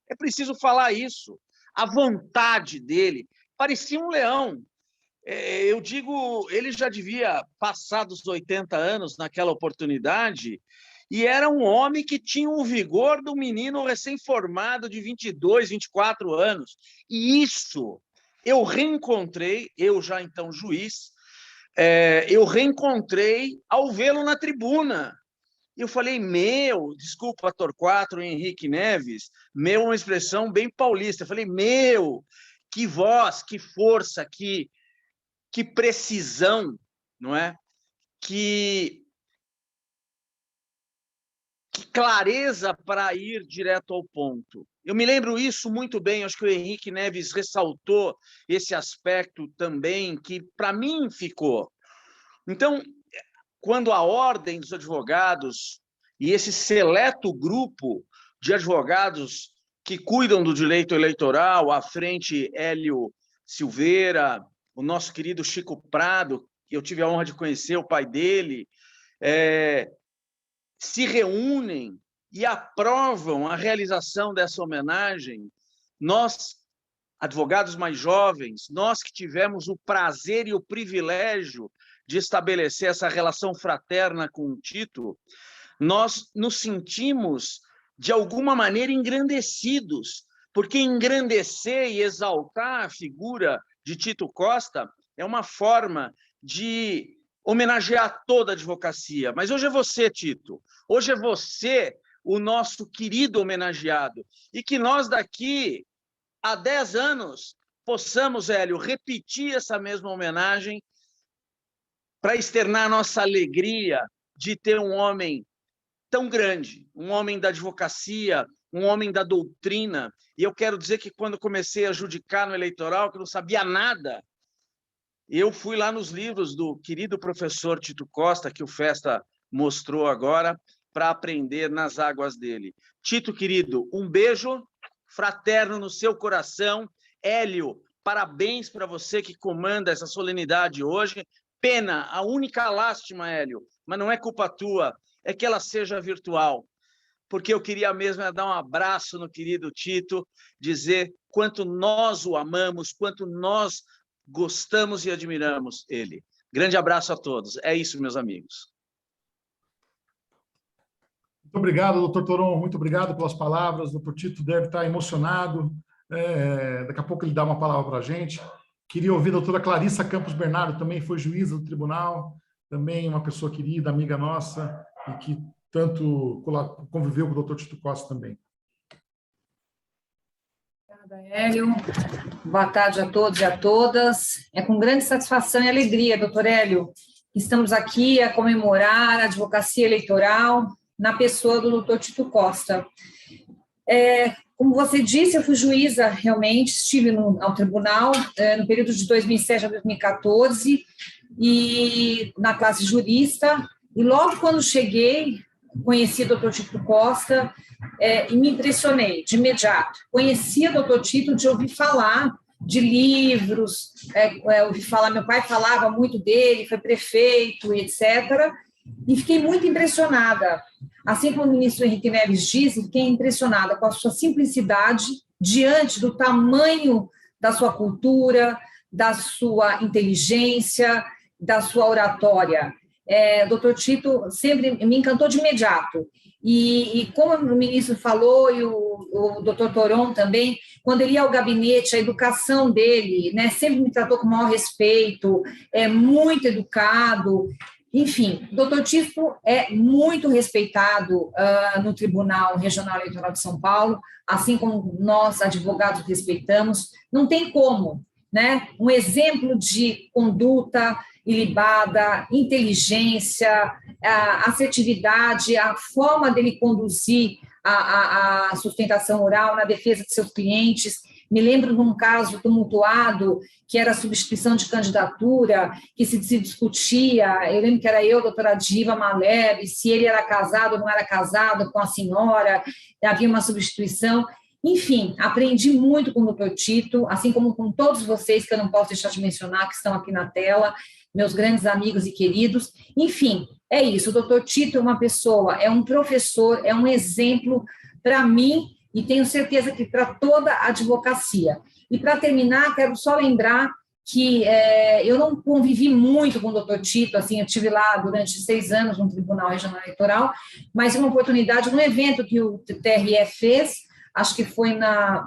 É preciso falar isso. A vontade dele. Parecia um leão. Eu digo, ele já devia passar dos 80 anos naquela oportunidade, e era um homem que tinha o vigor do menino recém-formado de 22, 24 anos. E isso eu reencontrei, eu já então juiz, eu reencontrei ao vê-lo na tribuna. E eu falei, desculpa, Torquato, Henrique Neves, é uma expressão bem paulista. Eu falei, que voz, que força, que precisão, não é? Que clareza para ir direto ao ponto. Eu me lembro isso muito bem, acho que o Henrique Neves ressaltou esse aspecto também, que para mim ficou. Então, quando a Ordem dos Advogados e esse seleto grupo de advogados que cuidam do direito eleitoral, à frente Hélio Silveira, o nosso querido Chico Prado, eu tive a honra de conhecer o pai dele, se reúnem e aprovam a realização dessa homenagem, nós advogados mais jovens, nós que tivemos o prazer e o privilégio de estabelecer essa relação fraterna com o Tito, nós nos sentimos, de alguma maneira, engrandecidos, porque engrandecer e exaltar a figura de Tito Costa é uma forma de homenagear toda a advocacia. Mas hoje é você, Tito. Hoje é você o nosso querido homenageado. E que nós, daqui a 10 anos, possamos, Hélio, repetir essa mesma homenagem para externar a nossa alegria de ter um homem tão grande, um homem da advocacia, um homem da doutrina. E eu quero dizer que quando comecei a judicar no eleitoral, que eu não sabia nada, eu fui lá nos livros do querido professor Tito Costa, que o Festa mostrou agora, para aprender nas águas dele. Tito, querido, um beijo fraterno no seu coração. Hélio, parabéns para você que comanda essa solenidade hoje. Pena, a única lástima, Hélio, mas não é culpa tua, é que ela seja virtual, porque eu queria mesmo dar um abraço no querido Tito, dizer quanto nós o amamos, quanto nós gostamos e admiramos ele. Grande abraço a todos. É isso, meus amigos. Muito obrigado, doutor Toron, muito obrigado pelas palavras. O doutor Tito deve estar emocionado. Daqui a pouco ele dá uma palavra para a gente. Queria ouvir a doutora Clarissa Campos Bernardo, também foi juíza do tribunal, também uma pessoa querida, amiga nossa, e que tanto conviveu com o doutor Tito Costa também. Obrigada, Hélio. Boa tarde a todos e a todas. É com grande satisfação e alegria, doutor Hélio, que estamos aqui a comemorar a advocacia eleitoral na pessoa do doutor Tito Costa. Como você disse, eu fui juíza, realmente, estive ao tribunal no período de 2007 a 2014, e na classe jurista, e logo quando cheguei, conheci o doutor Tito Costa e me impressionei de imediato. Conhecia o doutor Tito de ouvir falar de livros, ouvi falar, meu pai falava muito dele, foi prefeito, etc., e fiquei muito impressionada. Assim como o ministro Henrique Neves disse, fiquei impressionada com a sua simplicidade diante do tamanho da sua cultura, da sua inteligência, da sua oratória. Doutor Tito sempre me encantou de imediato. E como o ministro falou, e o doutor Toron também, quando ele ia ao gabinete, a educação dele, né, sempre me tratou com o maior respeito, muito educado. Enfim, o doutor Tito é muito respeitado no Tribunal Regional Eleitoral de São Paulo, assim como nós, advogados, respeitamos. Não tem como, né? Um exemplo de conduta ilibada, inteligência, assertividade, a forma dele conduzir a sustentação oral na defesa de seus clientes. Me lembro de um caso tumultuado, que era a substituição de candidatura, que se discutia, eu lembro que era eu, a doutora Diva Maleb, se ele era casado ou não era casado com a senhora, havia uma substituição. Enfim, aprendi muito com o doutor Tito, assim como com todos vocês, que eu não posso deixar de mencionar, que estão aqui na tela, meus grandes amigos e queridos. Enfim, é isso, o doutor Tito é uma pessoa, é um professor, é um exemplo para mim, e tenho certeza que para toda a advocacia. E, para terminar, quero só lembrar que eu não convivi muito com o doutor Tito, assim, eu estive lá durante 6 anos no Tribunal Regional Eleitoral, mas uma oportunidade, num evento que o TRE fez, acho que foi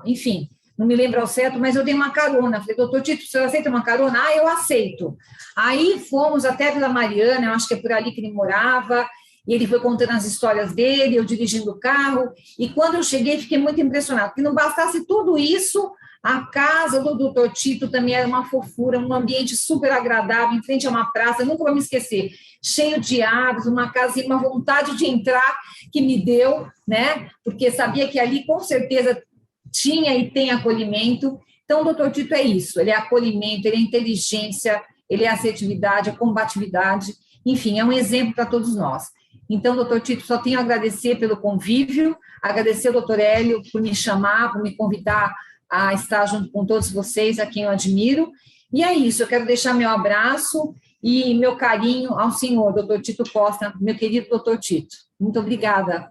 enfim, não me lembro ao certo, mas eu dei uma carona, falei, doutor Tito, você aceita uma carona? Ah, eu aceito. Aí fomos até Vila Mariana, eu acho que é por ali que ele morava, e ele foi contando as histórias dele, eu dirigindo o carro, e quando eu cheguei, fiquei muito impressionada, porque não bastasse tudo isso, a casa do doutor Tito também era uma fofura, um ambiente super agradável, em frente a uma praça, eu nunca vou me esquecer, cheio de árvores, uma casa e uma vontade de entrar que me deu, né? Porque sabia que ali, com certeza, tinha e tem acolhimento. Então, o doutor Tito é isso, ele é acolhimento, ele é inteligência, ele é assertividade, é combatividade, enfim, é um exemplo para todos nós. Então, doutor Tito, só tenho a agradecer pelo convívio, agradecer ao doutor Hélio por me chamar, por me convidar a estar junto com todos vocês, a quem eu admiro. E é isso, eu quero deixar meu abraço e meu carinho ao senhor, doutor Tito Costa, meu querido doutor Tito. Muito obrigada.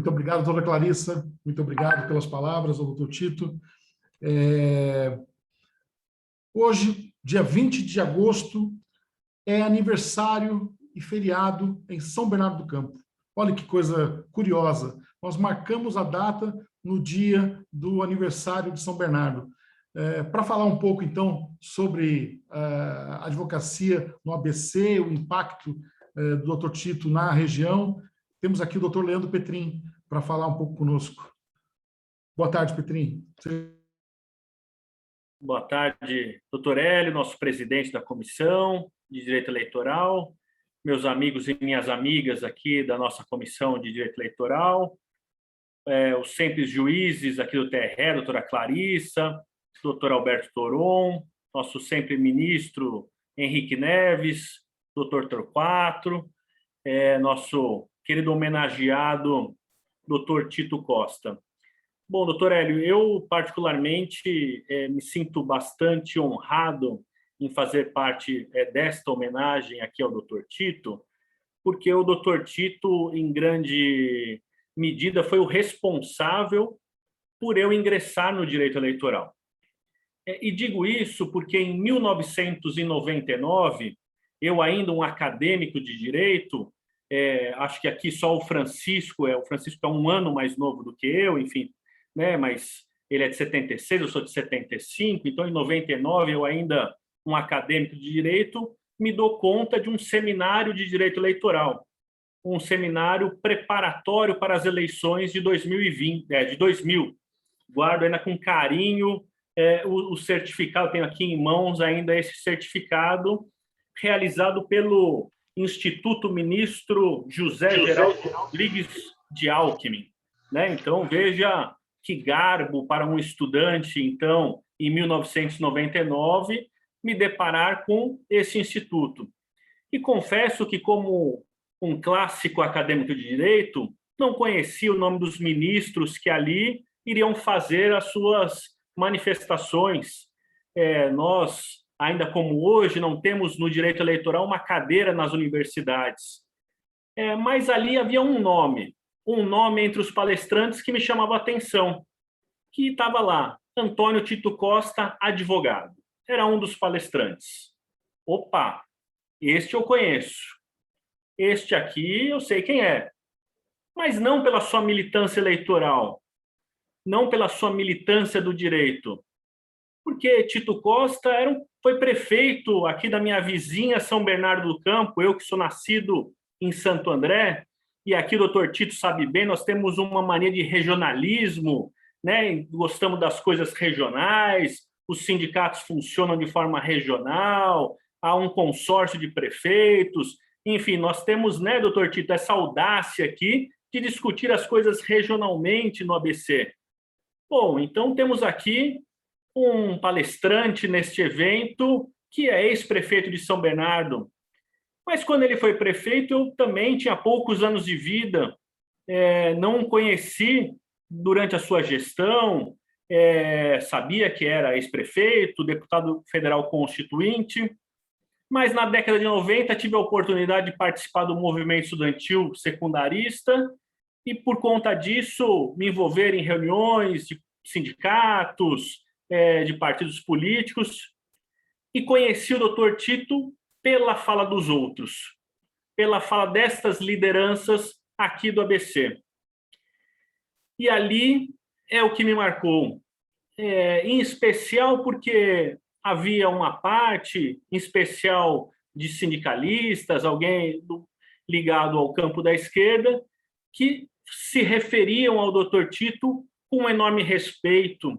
Muito obrigado, doutora Clarissa. Muito obrigado pelas palavras ao doutor Tito. Hoje, dia 20 de agosto, é aniversário e feriado em São Bernardo do Campo. Olha que coisa curiosa. Nós marcamos a data no dia do aniversário de São Bernardo. Para falar um pouco, então, sobre a advocacia no ABC, o impacto do Dr. Tito na região, temos aqui o Dr. Leandro Petrin para falar um pouco conosco. Boa tarde, Petrin. Boa tarde, doutor Hélio, nosso presidente da Comissão de Direito Eleitoral, meus amigos e minhas amigas aqui da nossa Comissão de Direito Eleitoral, os sempre juízes aqui do TRE, doutora Clarissa, doutor Alberto Toron, nosso sempre ministro Henrique Neves, doutor Torquato, nosso querido homenageado, doutor Tito Costa. Bom, doutor Hélio, eu particularmente me sinto bastante honrado em fazer parte desta homenagem aqui ao doutor Tito, porque o doutor Tito, em grande medida, foi o responsável por eu ingressar no direito eleitoral. E digo isso porque em 1999, eu ainda um acadêmico de direito, acho que aqui só o Francisco é um ano mais novo do que eu, enfim, né? Mas ele é de 76, eu sou de 75, então em 99 eu ainda um acadêmico de direito me dou conta de um seminário de direito eleitoral, um seminário preparatório para as eleições de 2020, de 2000. Guardo ainda com carinho o certificado, tenho aqui em mãos ainda esse certificado realizado pelo Instituto Ministro José Geraldo Rodrigues de Alckmin, né? Então veja que garbo para um estudante, então, em 1999, me deparar com esse instituto. E confesso que, como um clássico acadêmico de direito, não conhecia o nome dos ministros que ali iriam fazer as suas manifestações. Nós, ainda como hoje, não temos no direito eleitoral uma cadeira nas universidades. Mas ali havia um nome entre os palestrantes que me chamava a atenção, que estava lá, Antônio Tito Costa, advogado. Era um dos palestrantes. Opa, este eu conheço. Este aqui eu sei quem é. Mas não pela sua militância eleitoral, não pela sua militância do direito. Porque Tito Costa foi prefeito aqui da minha vizinha São Bernardo do Campo, eu que sou nascido em Santo André, e aqui o doutor Tito sabe bem, nós temos uma mania de regionalismo, né? Gostamos das coisas regionais, os sindicatos funcionam de forma regional, há um consórcio de prefeitos, enfim, nós temos, né, doutor Tito, essa audácia aqui de discutir as coisas regionalmente no ABC. Bom, então temos aqui um palestrante neste evento que é ex-prefeito de São Bernardo. Mas quando ele foi prefeito, eu também tinha poucos anos de vida, não conheci durante a sua gestão, sabia que era ex-prefeito, deputado federal constituinte, mas na década de 90 tive a oportunidade de participar do movimento estudantil secundarista e, por conta disso, me envolver em reuniões de sindicatos, de partidos políticos, e conheci o doutor Tito pela fala dos outros, pela fala destas lideranças aqui do ABC. E ali é o que me marcou, em especial porque havia uma parte, em especial de sindicalistas, alguém ligado ao campo da esquerda, que se referiam ao doutor Tito com um enorme respeito,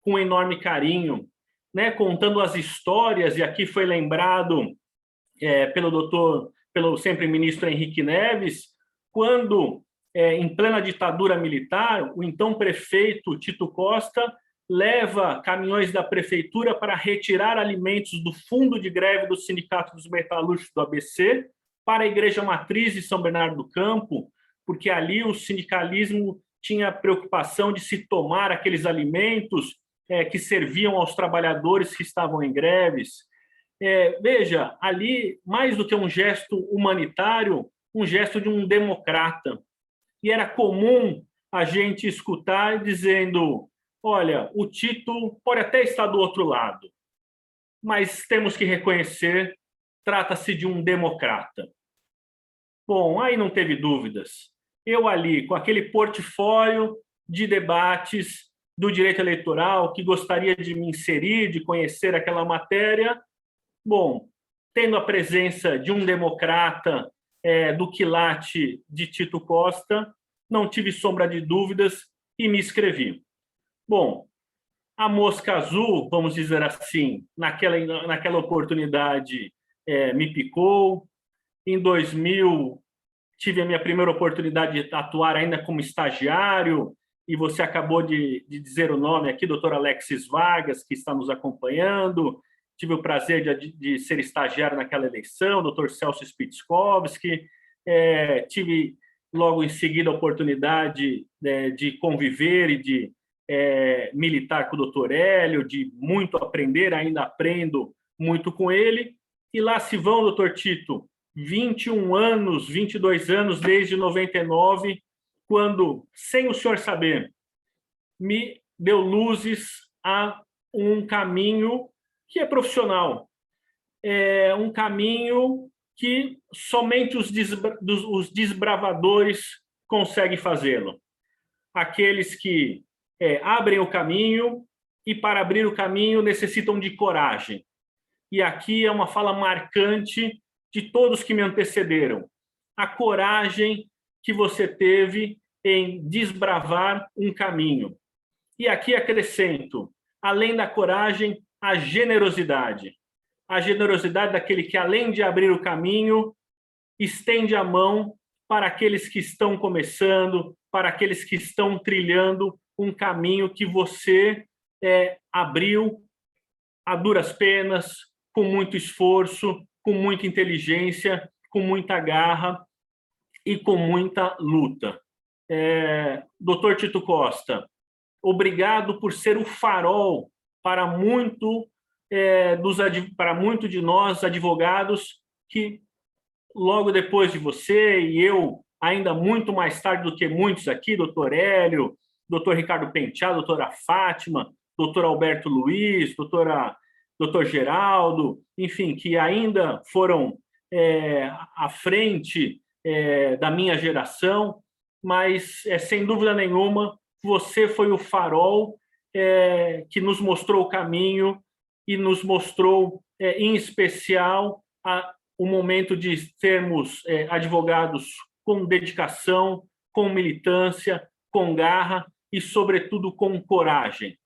com um enorme carinho, né? Contando as histórias, e aqui foi lembrado pelo sempre ministro Henrique Neves, quando, em plena ditadura militar, o então prefeito Tito Costa leva caminhões da prefeitura para retirar alimentos do fundo de greve do Sindicato dos Metalúrgicos do ABC para a Igreja Matriz de São Bernardo do Campo, porque ali o sindicalismo tinha preocupação de se tomar aqueles alimentos que serviam aos trabalhadores que estavam em greves. Veja, ali, mais do que um gesto humanitário, um gesto de um democrata, e era comum a gente escutar dizendo: olha, o Tito pode até estar do outro lado, mas temos que reconhecer, trata-se de um democrata. Bom, aí não teve dúvidas. Eu ali, com aquele portfólio de debates do direito eleitoral, que gostaria de me inserir, de conhecer aquela matéria, bom, tendo a presença de um democrata do quilate de Tito Costa, não tive sombra de dúvidas e me inscrevi. Bom, a mosca azul, vamos dizer assim, naquela oportunidade me picou. Em 2000, tive a minha primeira oportunidade de atuar ainda como estagiário, e você acabou de dizer o nome aqui, doutor Alexis Vargas, que está nos acompanhando. Tive o prazer de ser estagiário naquela eleição, doutor Celso Spitzkowski. Tive, logo em seguida, a oportunidade de conviver e de militar com o doutor Hélio, de muito aprender, ainda aprendo muito com ele. E lá se vão, doutor Tito, 21 anos, 22 anos, desde 99, quando, sem o senhor saber, me deu luzes a um caminho que é profissional. É um caminho que somente os desbravadores conseguem fazê-lo. Aqueles que abrem o caminho e, para abrir o caminho, necessitam de coragem. E aqui é uma fala marcante de todos que me antecederam. A coragem que você teve em desbravar um caminho. E aqui acrescento, além da coragem, a generosidade. A generosidade daquele que, além de abrir o caminho, estende a mão para aqueles que estão começando, para aqueles que estão trilhando um caminho que você abriu a duras penas, com muito esforço, com muita inteligência, com muita garra e com muita luta. Doutor Tito Costa, obrigado por ser o farol para muito de nós, advogados, que logo depois de você e eu, ainda muito mais tarde do que muitos aqui, doutor Hélio, doutor Ricardo Penteado, doutora Fátima, doutor Alberto Luiz, doutor Geraldo, enfim, que ainda foram à frente da minha geração, mas, sem dúvida nenhuma, você foi o farol que nos mostrou o caminho e nos mostrou, em especial, o momento de sermos advogados com dedicação, com militância, com garra e, sobretudo, com coragem.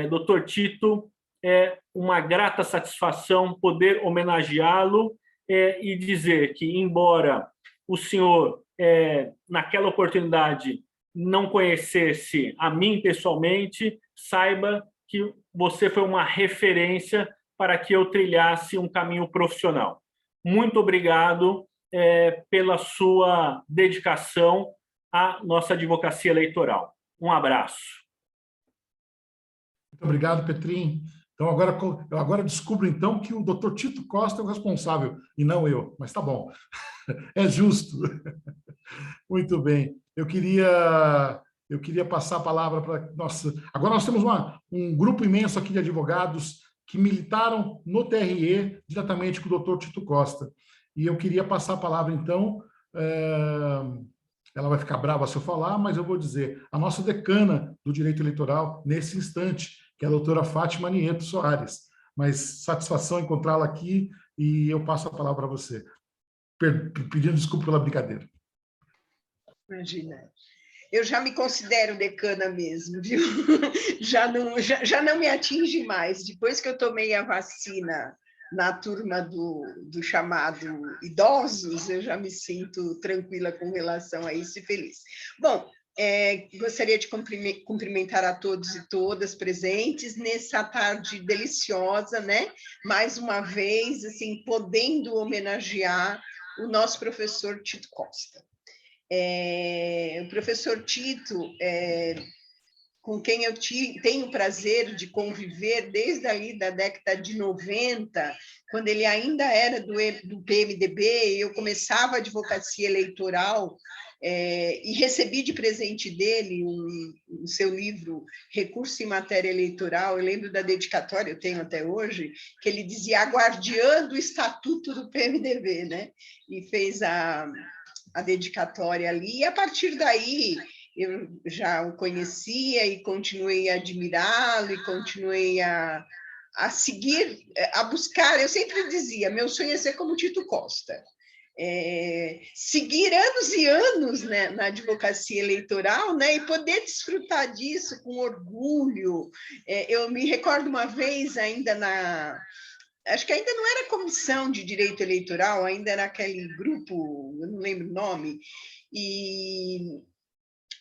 Doutor Tito, é uma grata satisfação poder homenageá-lo e dizer que, embora o senhor, naquela oportunidade, não conhecesse a mim pessoalmente, saiba que você foi uma referência para que eu trilhasse um caminho profissional. Muito obrigado pela sua dedicação à nossa advocacia eleitoral. Um abraço. Muito obrigado, Petrinho. Então, agora descubro, então, que o doutor Tito Costa é o responsável, e não eu, mas tá bom. É justo. Muito bem. Eu queria passar a palavra para... Agora nós temos um grupo imenso aqui de advogados que militaram no TRE diretamente com o doutor Tito Costa. E eu queria passar a palavra, então, ela vai ficar brava se eu falar, mas eu vou dizer, a nossa decana do direito eleitoral, nesse instante, que é a doutora Fátima Nieto Soares. Mas satisfação encontrá-la aqui e eu passo a palavra para você. Pedindo desculpa pela brincadeira. Imagina. Eu já me considero decana mesmo, viu? Já não me atinge mais. Depois que eu tomei a vacina na turma do chamado idosos, eu já me sinto tranquila com relação a isso e feliz. Bom, gostaria de cumprimentar a todos e todas presentes nessa tarde deliciosa, né? Mais uma vez, assim, podendo homenagear o nosso professor Tito Costa. O professor Tito, com quem eu tenho o prazer de conviver desde ali da década de 90, quando ele ainda era do PMDB, eu começava a advocacia eleitoral e recebi de presente dele o seu livro Recurso em Matéria Eleitoral. Eu lembro da dedicatória, eu tenho até hoje, que ele dizia aguardiando o estatuto do PMDB, né? E fez a dedicatória ali, e a partir daí eu já o conhecia e continuei a admirá-lo e continuei a seguir, a buscar. Eu sempre dizia, meu sonho é ser como Tito Costa. Seguir anos e anos, né, na advocacia eleitoral, né, e poder desfrutar disso com orgulho. Eu me recordo uma vez ainda acho que ainda não era comissão de direito eleitoral, ainda era aquele grupo, eu não lembro o nome, e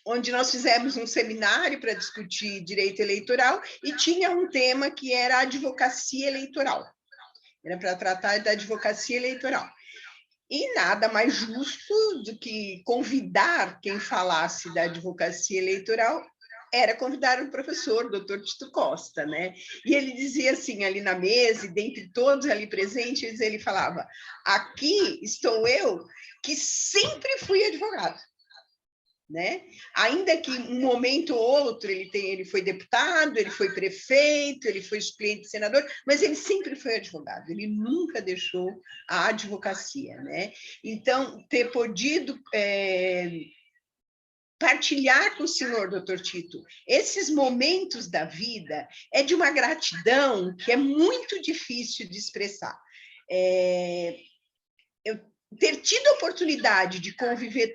onde nós fizemos um seminário para discutir direito eleitoral e tinha um tema que era a advocacia eleitoral. Era para tratar da advocacia eleitoral. E nada mais justo do que convidar quem falasse da advocacia eleitoral era convidar o professor, doutor Tito Costa, né? E ele dizia assim, ali na mesa, e dentre todos ali presentes, ele falava, aqui estou eu, que sempre fui advogado. Né? Ainda que um momento ou outro ele foi deputado, ele foi prefeito, ele foi suplente de senador, mas ele sempre foi advogado, ele nunca deixou a advocacia, né? Então, ter podido partilhar com o senhor, doutor Tito, esses momentos da vida é de uma gratidão que é muito difícil de expressar. Ter tido a oportunidade de conviver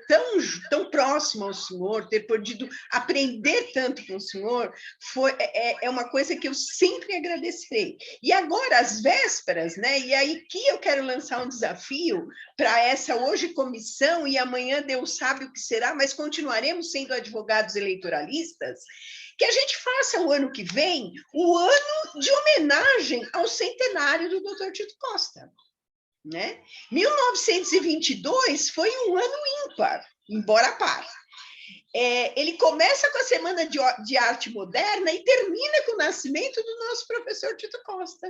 tão próximo ao senhor, ter podido aprender tanto com o senhor, é uma coisa que eu sempre agradecerei. E agora, às vésperas, né? E aí que eu quero lançar um desafio para essa hoje comissão, e amanhã Deus sabe o que será, mas continuaremos sendo advogados eleitoralistas, que a gente faça o ano que vem o ano de homenagem ao centenário do doutor Tito Costa. Né? 1922 foi um ano ímpar, embora par. Ele começa com a Semana de Arte Moderna e termina com o nascimento do nosso professor Tito Costa,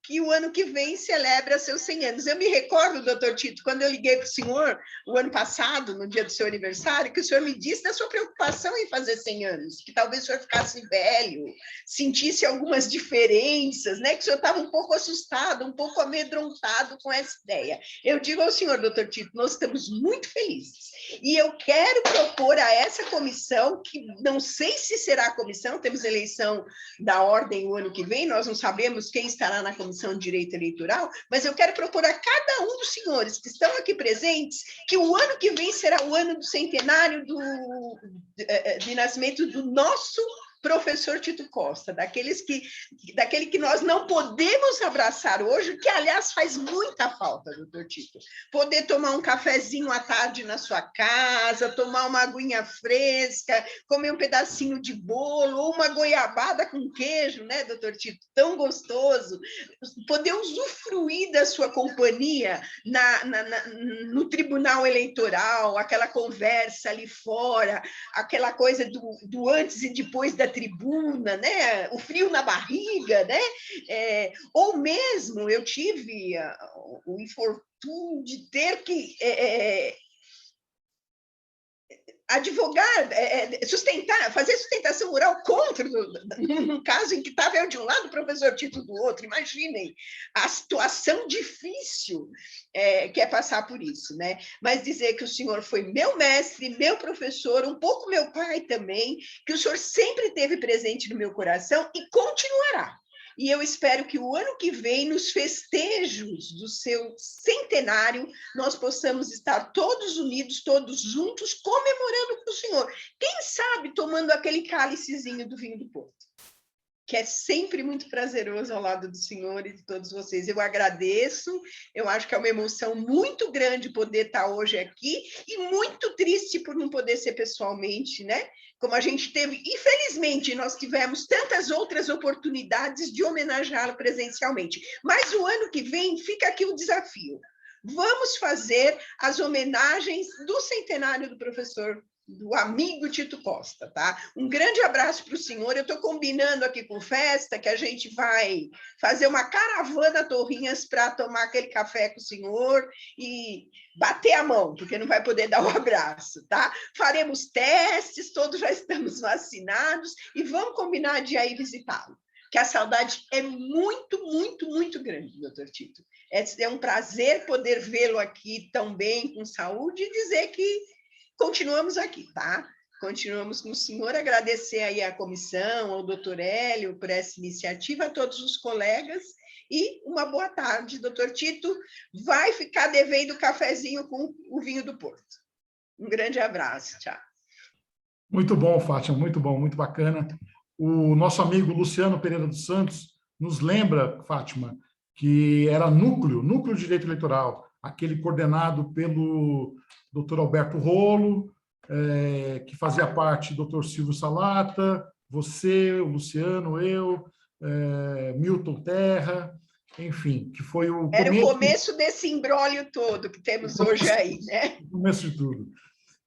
que o ano que vem celebra seus 100 anos. Eu me recordo, doutor Tito, quando eu liguei para o senhor, o ano passado, no dia do seu aniversário, que o senhor me disse da sua preocupação em fazer 100 anos, que talvez o senhor ficasse velho, sentisse algumas diferenças, né? Que o senhor estava um pouco assustado, um pouco amedrontado com essa ideia. Eu digo ao senhor, doutor Tito, nós estamos muito felizes. E eu quero propor a essa comissão, que não sei se será a comissão, temos eleição da ordem o ano que vem, nós não sabemos quem estará na comissão de Direito Eleitoral, mas eu quero propor a cada um dos senhores que estão aqui presentes que o ano que vem será o ano do centenário de nascimento do nosso professor Tito Costa, daquele que nós não podemos abraçar hoje, que, aliás, faz muita falta, doutor Tito. Poder tomar um cafezinho à tarde na sua casa, tomar uma aguinha fresca, comer um pedacinho de bolo, ou uma goiabada com queijo, né, doutor Tito? Tão gostoso. Poder usufruir da sua companhia no tribunal eleitoral, aquela conversa ali fora, aquela coisa do antes e depois da tribuna, né? O frio na barriga, né? Ou mesmo eu tive o infortúnio de ter que advogar, fazer sustentação oral contra, num caso em que estava eu de um lado, o professor Tito do outro. Imaginem a situação difícil que é passar por isso, né? Mas dizer que o senhor foi meu mestre, meu professor, um pouco meu pai também, que o senhor sempre esteve presente no meu coração e continuará. E eu espero que o ano que vem, nos festejos do seu centenário, nós possamos estar todos unidos, todos juntos, comemorando com o senhor. Quem sabe tomando aquele cálicezinho do vinho do Porto, que é sempre muito prazeroso ao lado do senhor e de todos vocês. Eu agradeço, eu acho que é uma emoção muito grande poder estar hoje aqui e muito triste por não poder ser pessoalmente, né? Como a gente teve, infelizmente, nós tivemos tantas outras oportunidades de homenageá-lo presencialmente. Mas o ano que vem fica aqui o desafio. Vamos fazer as homenagens do centenário do professor do amigo Tito Costa, tá? Um grande abraço para o senhor. Eu estou combinando aqui com o Festa que a gente vai fazer uma caravana Torrinhas para tomar aquele café com o senhor e bater a mão, porque não vai poder dar o abraço, tá? Faremos testes, todos já estamos vacinados e vamos combinar de ir visitá-lo, que a saudade é muito, muito, muito grande, doutor Tito. É um prazer poder vê-lo aqui tão bem, com saúde, e dizer que continuamos aqui, tá? Continuamos com o senhor, agradecer aí à comissão, ao doutor Hélio por essa iniciativa, a todos os colegas, e uma boa tarde, doutor Tito. Vai ficar devendo cafezinho com o vinho do Porto. Um grande abraço, tchau. Muito bom, Fátima, muito bom, muito bacana. O nosso amigo Luciano Pereira dos Santos nos lembra, Fátima, que era núcleo de direito eleitoral, aquele coordenado pelo Dr. Alberto Rolo, que fazia parte do Dr. Silvio Salata, você, o Luciano, eu, Milton Terra, enfim, que foi o Era o começo desse imbróglio todo que temos hoje aí, né? O começo de tudo.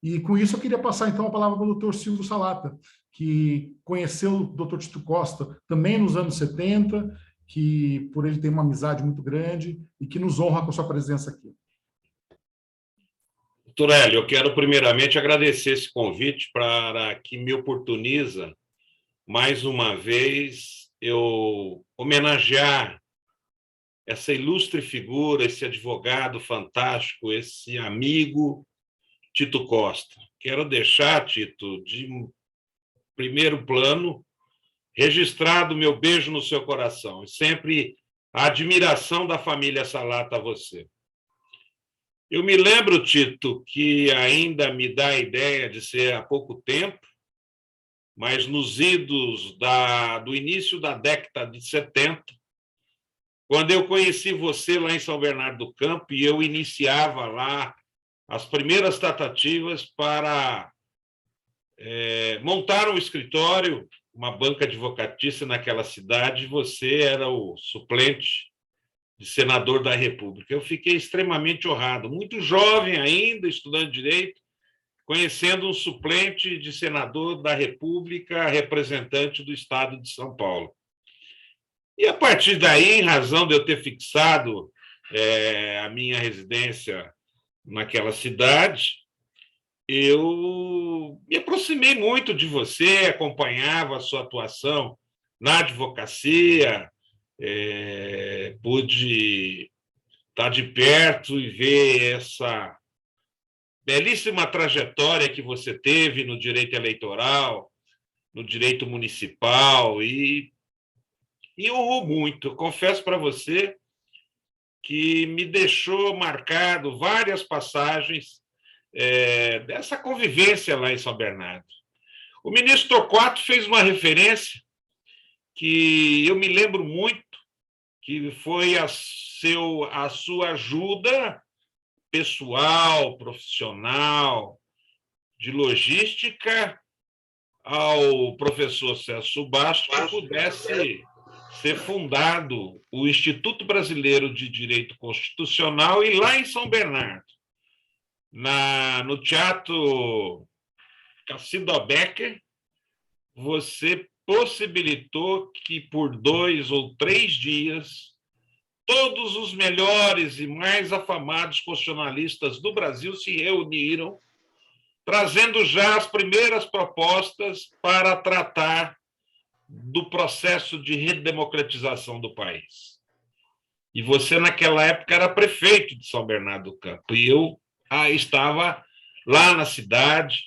E com isso eu queria passar então a palavra para o Dr. Silvio Salata, que conheceu o Dr. Tito Costa também nos anos 70, que por ele tem uma amizade muito grande e que nos honra com a sua presença aqui. Doutor Hélio, eu quero primeiramente agradecer esse convite para que me oportuniza, mais uma vez, eu homenagear essa ilustre figura, esse advogado fantástico, esse amigo Tito Costa. Quero deixar, Tito, de primeiro plano, registrado o meu beijo no seu coração, e sempre a admiração da família Salata a você. Eu me lembro, Tito, que ainda me dá a ideia de ser há pouco tempo, mas nos idos do início da década de 70, quando eu conheci você lá em São Bernardo do Campo, e eu iniciava lá as primeiras tratativas para montar um escritório, uma banca advocatícia naquela cidade, você era o suplente de senador da República. Eu fiquei extremamente honrado, muito jovem ainda, estudando direito, conhecendo um suplente de senador da República, representante do Estado de São Paulo. E, a partir daí, em razão de eu ter fixado a minha residência naquela cidade, eu me aproximei muito de você, acompanhava a sua atuação na advocacia, pude estar de perto e ver essa belíssima trajetória que você teve no direito eleitoral, no direito municipal, e honrou muito. Eu confesso para você que me deixou marcado várias passagens dessa convivência lá em São Bernardo. O ministro Torquato fez uma referência que eu me lembro muito, que foi a sua ajuda pessoal, profissional, de logística, ao professor Celso Bastos, que pudesse ser fundado o Instituto Brasileiro de Direito Constitucional, e lá em São Bernardo, no Teatro Cacilda Becker, você possibilitou que por 2 ou 3 dias todos os melhores e mais afamados constitucionalistas do Brasil se reuniram, trazendo já as primeiras propostas para tratar do processo de redemocratização do país. E você, naquela época, era prefeito de São Bernardo do Campo, e eu estava lá na cidade,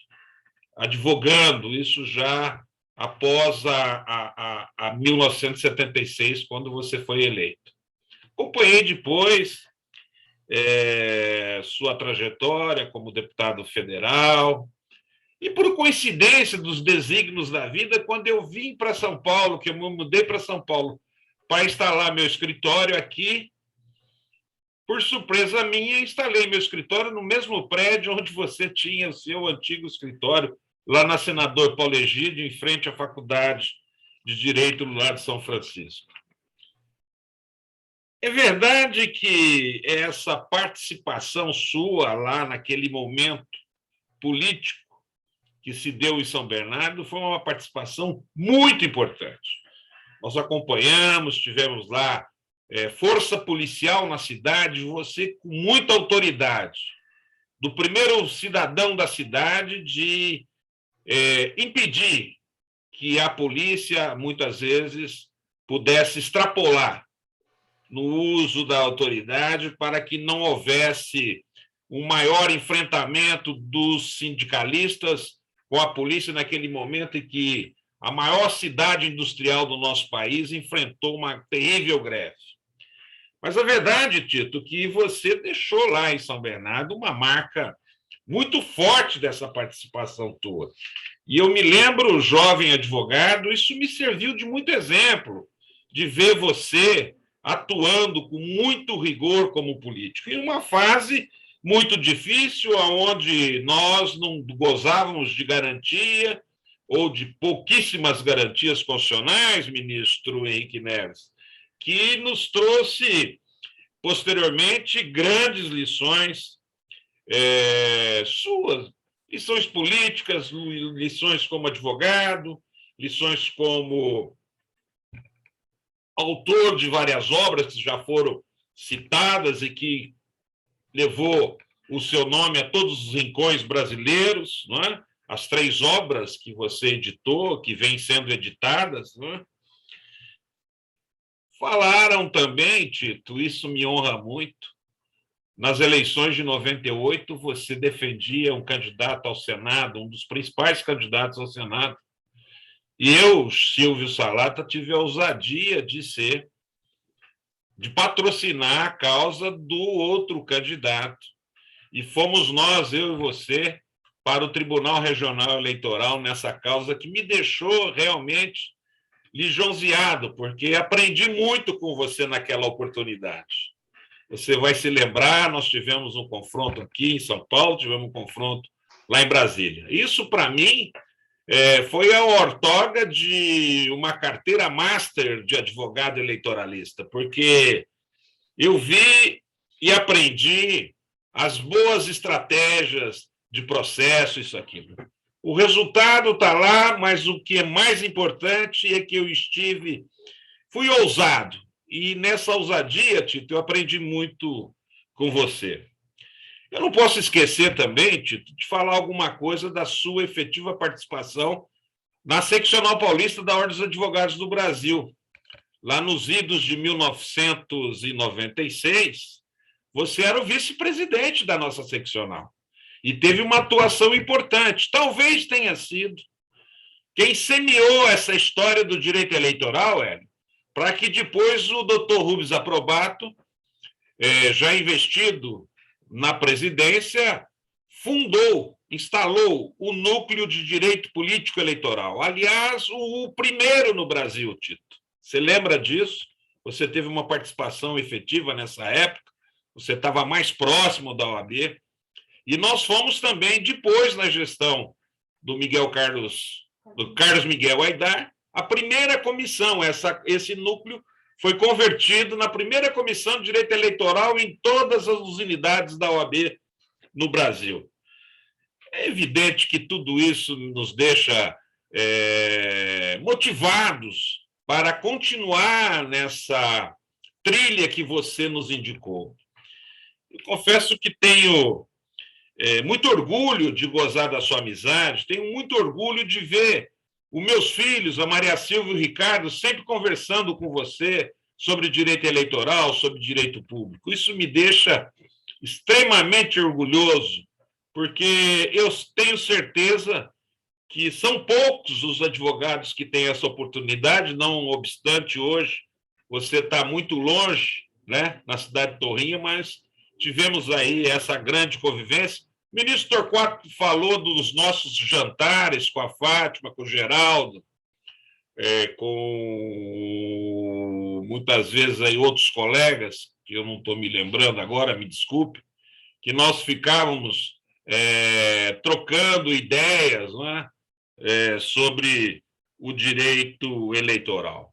advogando, isso já após a 1976, quando você foi eleito. Acompanhei depois sua trajetória como deputado federal, e por coincidência dos desígnios da vida, quando eu vim para São Paulo, que eu me mudei para São Paulo para instalar meu escritório aqui, por surpresa minha, instalei meu escritório no mesmo prédio onde você tinha o seu antigo escritório, lá na Senador Paulo Egídio, em frente à Faculdade de Direito do lado de São Francisco. É verdade que essa participação sua lá naquele momento político que se deu em São Bernardo foi uma participação muito importante. Nós acompanhamos, tivemos lá força policial na cidade, você com muita autoridade, do primeiro cidadão da cidade de impedir que a polícia, muitas vezes, pudesse extrapolar no uso da autoridade para que não houvesse um maior enfrentamento dos sindicalistas com a polícia naquele momento em que a maior cidade industrial do nosso país enfrentou uma terrível greve. Mas a verdade, Tito, é que você deixou lá em São Bernardo uma marca muito forte dessa participação tua. E eu me lembro, jovem advogado, isso me serviu de muito exemplo, de ver você atuando com muito rigor como político, em uma fase muito difícil, onde nós não gozávamos de garantia ou de pouquíssimas garantias constitucionais, ministro Henrique Neves, que nos trouxe, posteriormente, grandes lições suas, lições políticas, lições como advogado, lições como autor de várias obras que já foram citadas e que levou o seu nome a todos os rincões brasileiros, não é? As 3 obras que você editou, que vêm sendo editadas, não é? Falaram também, Tito, isso me honra muito, nas eleições de 98, você defendia um candidato ao Senado, um dos principais candidatos ao Senado, e eu, Silvio Salata, tive a ousadia de patrocinar a causa do outro candidato. E fomos nós, eu e você, para o Tribunal Regional Eleitoral nessa causa que me deixou realmente lisonjeado, porque aprendi muito com você naquela oportunidade. Você vai se lembrar, nós tivemos um confronto aqui em São Paulo, tivemos um confronto lá em Brasília. Isso, para mim, foi a ortoga de uma carteira master de advogado eleitoralista, porque eu vi e aprendi as boas estratégias de processo, isso aqui. O resultado está lá, mas o que é mais importante é que eu fui ousado. E nessa ousadia, Tito, eu aprendi muito com você. Eu não posso esquecer também, Tito, de falar alguma coisa da sua efetiva participação na Seccional Paulista da Ordem dos Advogados do Brasil. Lá nos idos de 1996, você era o vice-presidente da nossa seccional e teve uma atuação importante. Talvez tenha sido quem semeou essa história do direito eleitoral, Hélio, para que depois o doutor Rubens Aprobato, já investido na presidência, instalou o Núcleo de Direito Político Eleitoral. Aliás, o primeiro no Brasil, Tito. Você lembra disso? Você teve uma participação efetiva nessa época, você estava mais próximo da OAB, e nós fomos também, depois, na gestão do Carlos Miguel Aidar, a primeira comissão, esse núcleo foi convertido na primeira comissão de direito eleitoral em todas as unidades da OAB no Brasil. É evidente que tudo isso nos deixa motivados para continuar nessa trilha que você nos indicou. Eu confesso que tenho muito orgulho de gozar da sua amizade, tenho muito orgulho de ver os meus filhos, a Maria Silvia e o Ricardo, sempre conversando com você sobre direito eleitoral, sobre direito público. Isso me deixa extremamente orgulhoso, porque eu tenho certeza que são poucos os advogados que têm essa oportunidade, não obstante hoje você está muito longe, né, na cidade de Torrinha, mas tivemos aí essa grande convivência. O ministro Torquato falou dos nossos jantares com a Fátima, com o Geraldo, com muitas vezes aí outros colegas, que eu não estou me lembrando agora, me desculpe, que nós ficávamos trocando ideias, né, sobre o direito eleitoral.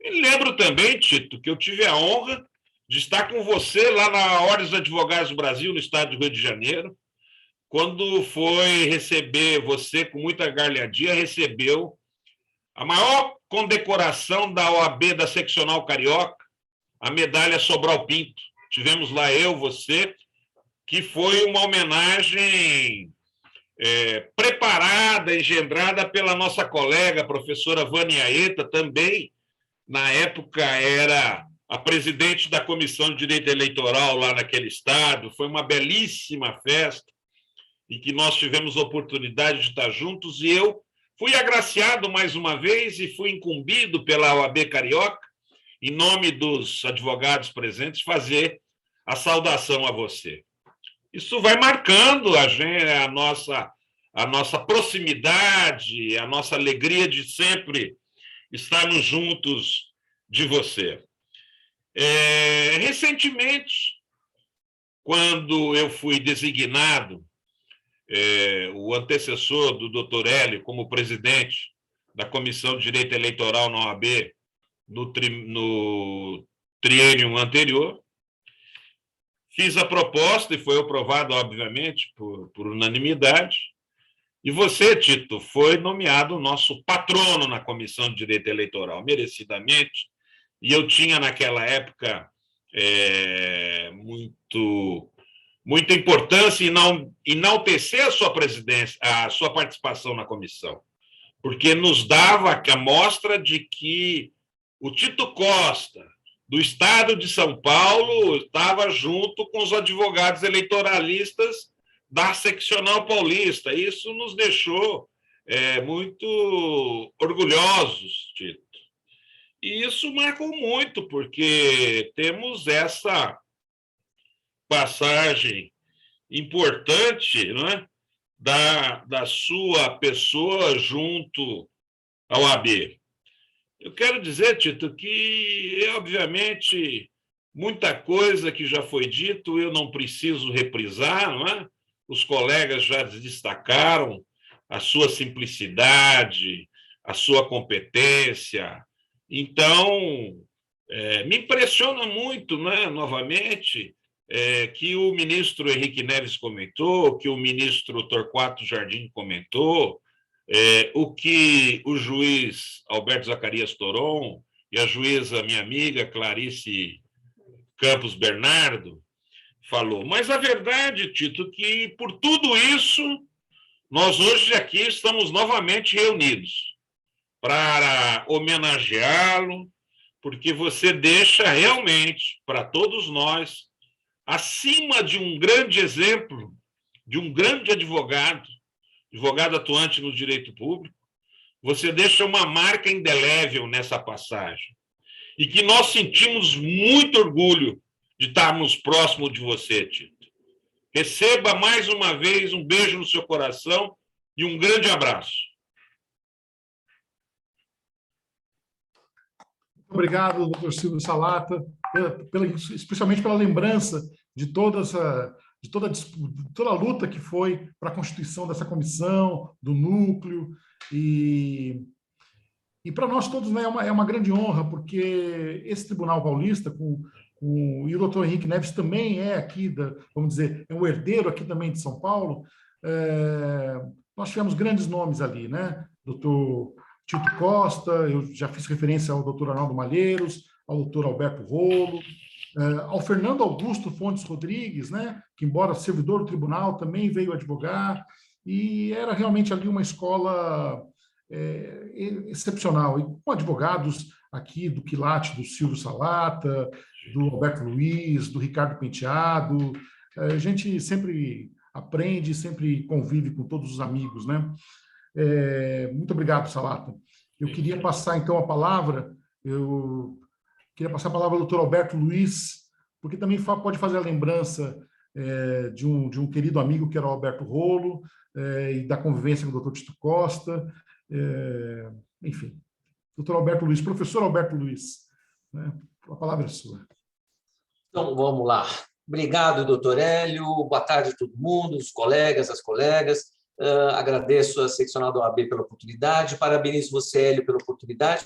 Me lembro também, Tito, que eu tive a honra de estar com você lá na Ordem dos Advogados do Brasil, no estado do Rio de Janeiro, quando foi receber, você com muita gargalhadia, recebeu a maior condecoração da OAB da Seccional Carioca, a medalha Sobral Pinto. Tivemos lá eu, você, que foi uma homenagem preparada, engendrada pela nossa colega, a professora Vânia Aeta, também, na época, era a presidente da Comissão de Direito Eleitoral lá naquele estado. Foi uma belíssima festa e que nós tivemos a oportunidade de estar juntos, e eu fui agraciado mais uma vez e fui incumbido pela OAB Carioca, em nome dos advogados presentes, fazer a saudação a você. Isso vai marcando a nossa proximidade, a nossa alegria de sempre estarmos juntos de você. Recentemente, quando eu fui designado o antecessor do Dr. Hélio como presidente da Comissão de Direito Eleitoral na OAB no triênio anterior, fiz a proposta e foi aprovada, obviamente, por unanimidade. E você, Tito, foi nomeado o nosso patrono na Comissão de Direito Eleitoral, merecidamente. E eu tinha, naquela época, muita importância em enaltecer a sua presidência, a sua participação na comissão, porque nos dava a mostra de que o Tito Costa, do Estado de São Paulo, estava junto com os advogados eleitoralistas da Seccional Paulista. Isso nos deixou muito orgulhosos, Tito. E isso marcou muito, porque temos essa passagem importante, não é, da sua pessoa junto ao AB. Eu quero dizer, Tito, que, obviamente, muita coisa que já foi dito eu não preciso reprisar, não é? Os colegas já destacaram a sua simplicidade, a sua competência. Então, me impressiona muito, né, novamente, que o ministro Henrique Neves comentou, que o ministro Torquato Jardim comentou, o que o juiz Alberto Zacarias Toron e a juíza, minha amiga Clarice Campos Bernardo, falou. Mas a verdade, Tito, que por tudo isso, nós hoje aqui estamos novamente reunidos para homenageá-lo, porque você deixa realmente para todos nós, acima de um grande exemplo, de um grande advogado atuante no direito público, você deixa uma marca indelével nessa passagem. E que nós sentimos muito orgulho de estarmos próximos de você, Tito. Receba mais uma vez um beijo no seu coração e um grande abraço. Obrigado, doutor Silvio Salata, especialmente pela lembrança de toda a luta que foi para a constituição dessa comissão, do núcleo, e para nós todos, né, é uma grande honra, porque esse Tribunal Paulista, e o doutor Henrique Neves também é aqui, vamos dizer, é um herdeiro aqui também de São Paulo, nós tivemos grandes nomes ali, né? Doutor Tito Costa, eu já fiz referência ao doutor Arnaldo Malheiros, ao doutor Alberto Rolo, ao Fernando Augusto Fontes Rodrigues, né, que, embora servidor do tribunal, também veio advogar, e era realmente ali uma escola excepcional, e com advogados aqui do quilate do Silvio Salata, do Alberto Luiz, do Ricardo Penteado. A gente sempre aprende, sempre convive com todos os amigos, né? Muito obrigado, Salata. Eu queria passar, então, a palavra ao doutor Alberto Luiz, porque também pode fazer a lembrança de um querido amigo que era o Alberto Rolo, e da convivência com o doutor Tito Costa, enfim. Doutor Alberto Luiz, professor Alberto Luiz, né? A palavra é sua. Então, vamos lá. Obrigado, doutor Hélio. Boa tarde a todo mundo, os colegas, as colegas. Agradeço a seccional da OAB pela oportunidade, parabenizo você, Hélio, pela oportunidade.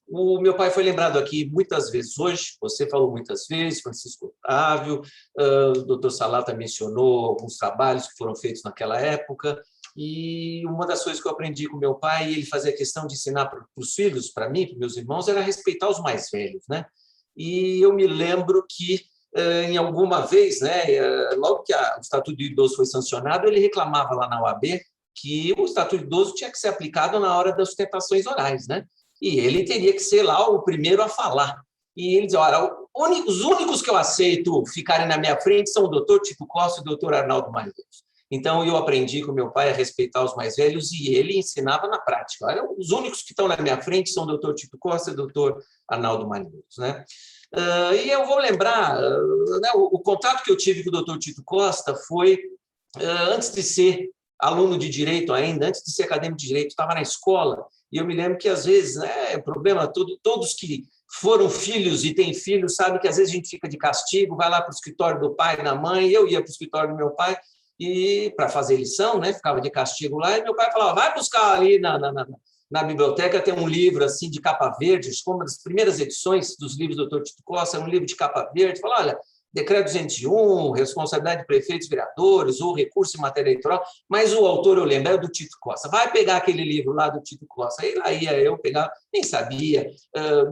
O meu pai foi lembrado aqui muitas vezes hoje, você falou muitas vezes, Francisco Otávio, o doutor Salata mencionou alguns trabalhos que foram feitos naquela época, e uma das coisas que eu aprendi com meu pai, ele fazia questão de ensinar para os filhos, para mim, para meus irmãos, era respeitar os mais velhos, né? E eu me lembro que, em alguma vez, né, logo que o Estatuto do Idoso foi sancionado, ele reclamava lá na OAB que o Estatuto do Idoso tinha que ser aplicado na hora das sustentações orais, né? E ele teria que ser lá o primeiro a falar. E ele dizia, olha, os únicos que eu aceito ficarem na minha frente são o doutor Tito Costa e o doutor Arnaldo Malheiros. Então, eu aprendi com meu pai a respeitar os mais velhos e ele ensinava na prática. Olha, os únicos que estão na minha frente são o doutor Tito Costa e o doutor Arnaldo Malheiros, né? E eu vou lembrar, né, o contato que eu tive com o doutor Tito Costa foi antes de ser aluno de Direito ainda, antes de ser acadêmico de Direito, estava na escola, e eu me lembro que, às vezes, né, problema, todos que foram filhos e têm filhos sabem que, às vezes, a gente fica de castigo, vai lá para o escritório do pai e da mãe, eu ia para o escritório do meu pai e para fazer lição, né, ficava de castigo lá, e meu pai falava, vai buscar ali na biblioteca, tem um livro assim de capa verde, como uma das primeiras edições dos livros do Dr. Tito Costa, um livro de capa verde, fala, olha, Decreto 201, responsabilidade de prefeitos e vereadores, ou recurso em matéria eleitoral, mas o autor, eu lembro, é do Tito Costa. Vai pegar aquele livro lá do Tito Costa. Aí lá ia eu pegar, nem sabia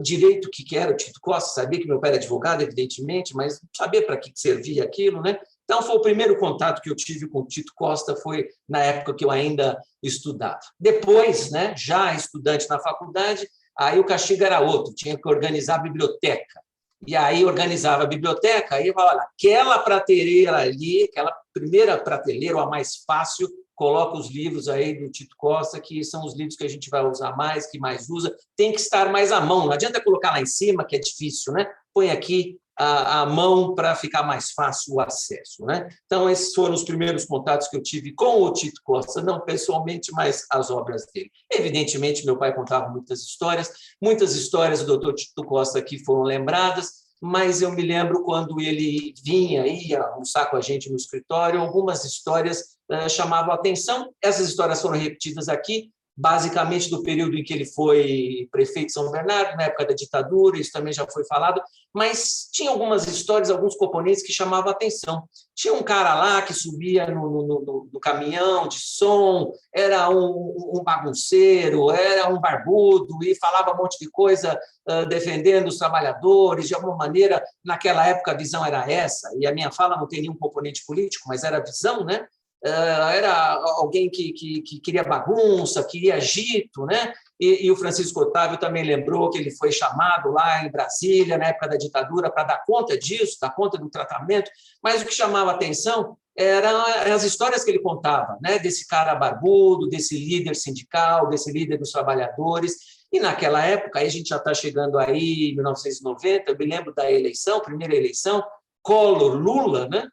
direito que era o Tito Costa, sabia que meu pai era advogado, evidentemente, mas não sabia para que servia aquilo, né? Então, foi o primeiro contato que eu tive com o Tito Costa, foi na época que eu ainda estudava. Depois, né, já estudante na faculdade, aí o castigo era outro, tinha que organizar a biblioteca. E aí organizava a biblioteca, aí eu falava, olha, aquela prateleira ali, aquela primeira prateleira, ou a mais fácil, coloca os livros aí do Tito Costa, que são os livros que a gente vai usar mais, que mais usa, tem que estar mais à mão, não adianta colocar lá em cima, que é difícil, né? Põe aqui a mão para ficar mais fácil o acesso, né? Então, esses foram os primeiros contatos que eu tive com o Tito Costa, não pessoalmente, mas as obras dele. Evidentemente, meu pai contava muitas histórias do doutor Tito Costa que foram lembradas, mas eu me lembro quando ele ia almoçar com a gente no escritório, algumas histórias chamavam a atenção, essas histórias foram repetidas aqui, basicamente do período em que ele foi prefeito de São Bernardo, na época da ditadura, isso também já foi falado, mas tinha algumas histórias, alguns componentes que chamavam a atenção. Tinha um cara lá que subia no caminhão de som, era um bagunceiro, era um barbudo e falava um monte de coisa defendendo os trabalhadores, de alguma maneira, naquela época a visão era essa, e a minha fala não tem nenhum componente político, mas era a visão, né? Era alguém que queria bagunça, queria agito, né? E o Francisco Otávio também lembrou que ele foi chamado lá em Brasília, na época da ditadura, para dar conta disso, dar conta do tratamento, mas o que chamava a atenção eram as histórias que ele contava, né? Desse cara barbudo, desse líder sindical, desse líder dos trabalhadores, e naquela época, aí a gente já está chegando aí em 1990, eu me lembro da eleição, primeira eleição, Collor-Lula, né?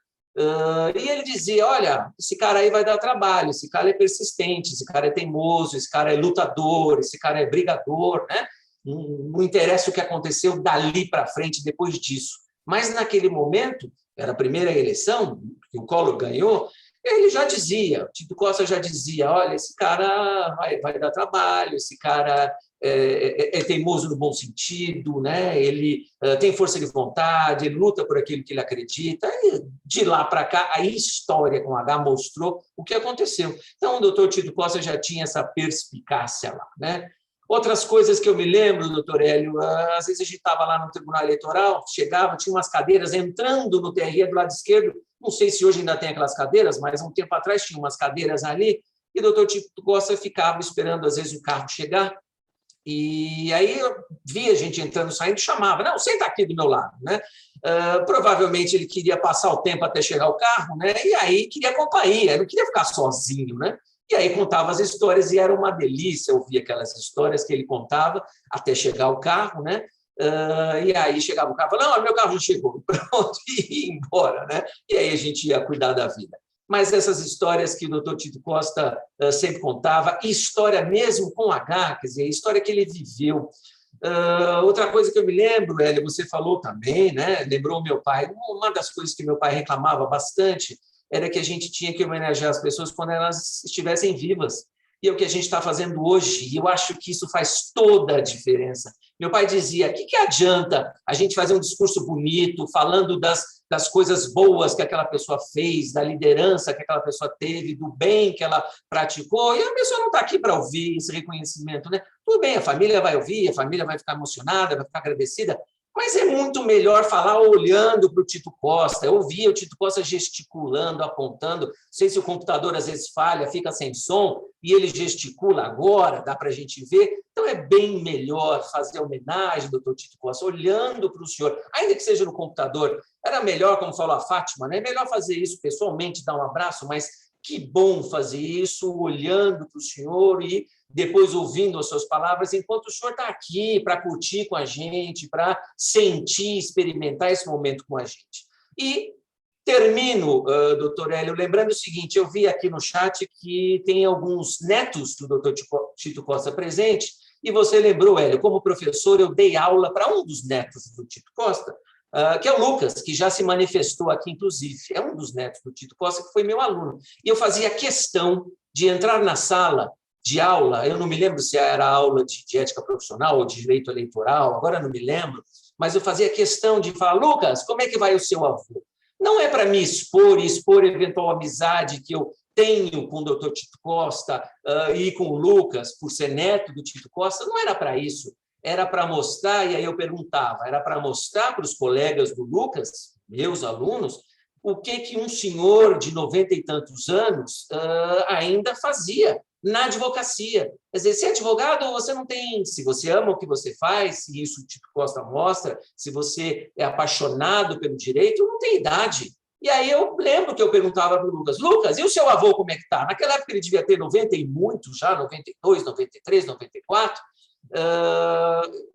E ele dizia, olha, esse cara aí vai dar trabalho, esse cara é persistente, esse cara é teimoso, esse cara é lutador, esse cara é brigador, né? Não interessa o que aconteceu dali para frente, depois disso. Mas, naquele momento, era a primeira eleição, que o Collor ganhou, ele já dizia, o Tito Costa já dizia, olha, esse cara vai dar trabalho, esse cara é teimoso no bom sentido, né? Ele tem força de vontade, ele luta por aquilo que ele acredita. E de lá para cá, a história com H mostrou o que aconteceu. Então, o doutor Tito Costa já tinha essa perspicácia lá, né? Outras coisas que eu me lembro, doutor Hélio, às vezes a gente estava lá no Tribunal Eleitoral, chegava, tinha umas cadeiras entrando no TRE do lado esquerdo, não sei se hoje ainda tem aquelas cadeiras, mas um tempo atrás tinha umas cadeiras ali, e o doutor Tito Costa ficava esperando, às vezes, o carro chegar, e aí eu via gente entrando, saindo, chamava, não, senta aqui do meu lado, né? Provavelmente ele queria passar o tempo até chegar o carro, né? E aí queria companhia, não queria ficar sozinho, né? E aí contava as histórias e era uma delícia ouvir aquelas histórias que ele contava até chegar o carro, né? E aí chegava o carro, falava, não, meu carro já chegou, pronto, e ia embora, né? E aí a gente ia cuidar da vida. Mas essas histórias que o doutor Tito Costa sempre contava, história mesmo com H, quer dizer, história que ele viveu. Outra coisa que eu me lembro, Hélio, você falou também, né? Lembrou meu pai, uma das coisas que meu pai reclamava bastante era que a gente tinha que homenagear as pessoas quando elas estivessem vivas. e é o que a gente está fazendo hoje, e eu acho que isso faz toda a diferença. Meu pai dizia, o que adianta a gente fazer um discurso bonito, falando das coisas boas que aquela pessoa fez, da liderança que aquela pessoa teve, do bem que ela praticou, e a pessoa não está aqui para ouvir esse reconhecimento, né? Tudo bem, a família vai ouvir, a família vai ficar emocionada, vai ficar agradecida, mas é muito melhor falar olhando para o Tito Costa. Eu ouvia o Tito Costa gesticulando, apontando. Não sei se o computador às vezes falha, fica sem som, e ele gesticula agora, dá para a gente ver. Então, é bem melhor fazer homenagem, doutor Tito Costa, olhando para o senhor, ainda que seja no computador. Era melhor, como falou a Fátima, né? É melhor fazer isso pessoalmente, dar um abraço, mas que bom fazer isso olhando para o senhor e depois ouvindo as suas palavras, enquanto o senhor está aqui para curtir com a gente, para sentir, experimentar esse momento com a gente. E termino, doutor Hélio, lembrando o seguinte, eu vi aqui no chat que tem alguns netos do doutor Tito Costa presente, e você lembrou, Hélio, como professor, eu dei aula para um dos netos do Tito Costa, que é o Lucas, que já se manifestou aqui, inclusive. É um dos netos do Tito Costa, que foi meu aluno. E eu fazia questão de entrar na sala de aula, eu não me lembro se era aula de ética profissional ou de direito eleitoral, agora não me lembro, mas eu fazia questão de falar, Lucas, como é que vai o seu avô? Não é para me expor e expor eventual amizade que eu tenho com o doutor Tito Costa e com o Lucas, por ser neto do Tito Costa, não era para isso. Era para mostrar, e aí eu perguntava, era para mostrar para os colegas do Lucas, meus alunos, o que um senhor de 90 e tantos anos ainda fazia na advocacia. Quer dizer, ser advogado, você não tem... Se você ama o que você faz, se isso o Tito Costa mostra, se você é apaixonado pelo direito, não tem idade. E aí eu lembro que eu perguntava para o Lucas, Lucas, e o seu avô como é que está? Naquela época ele devia ter 90 e muito já, 92, 93, 94...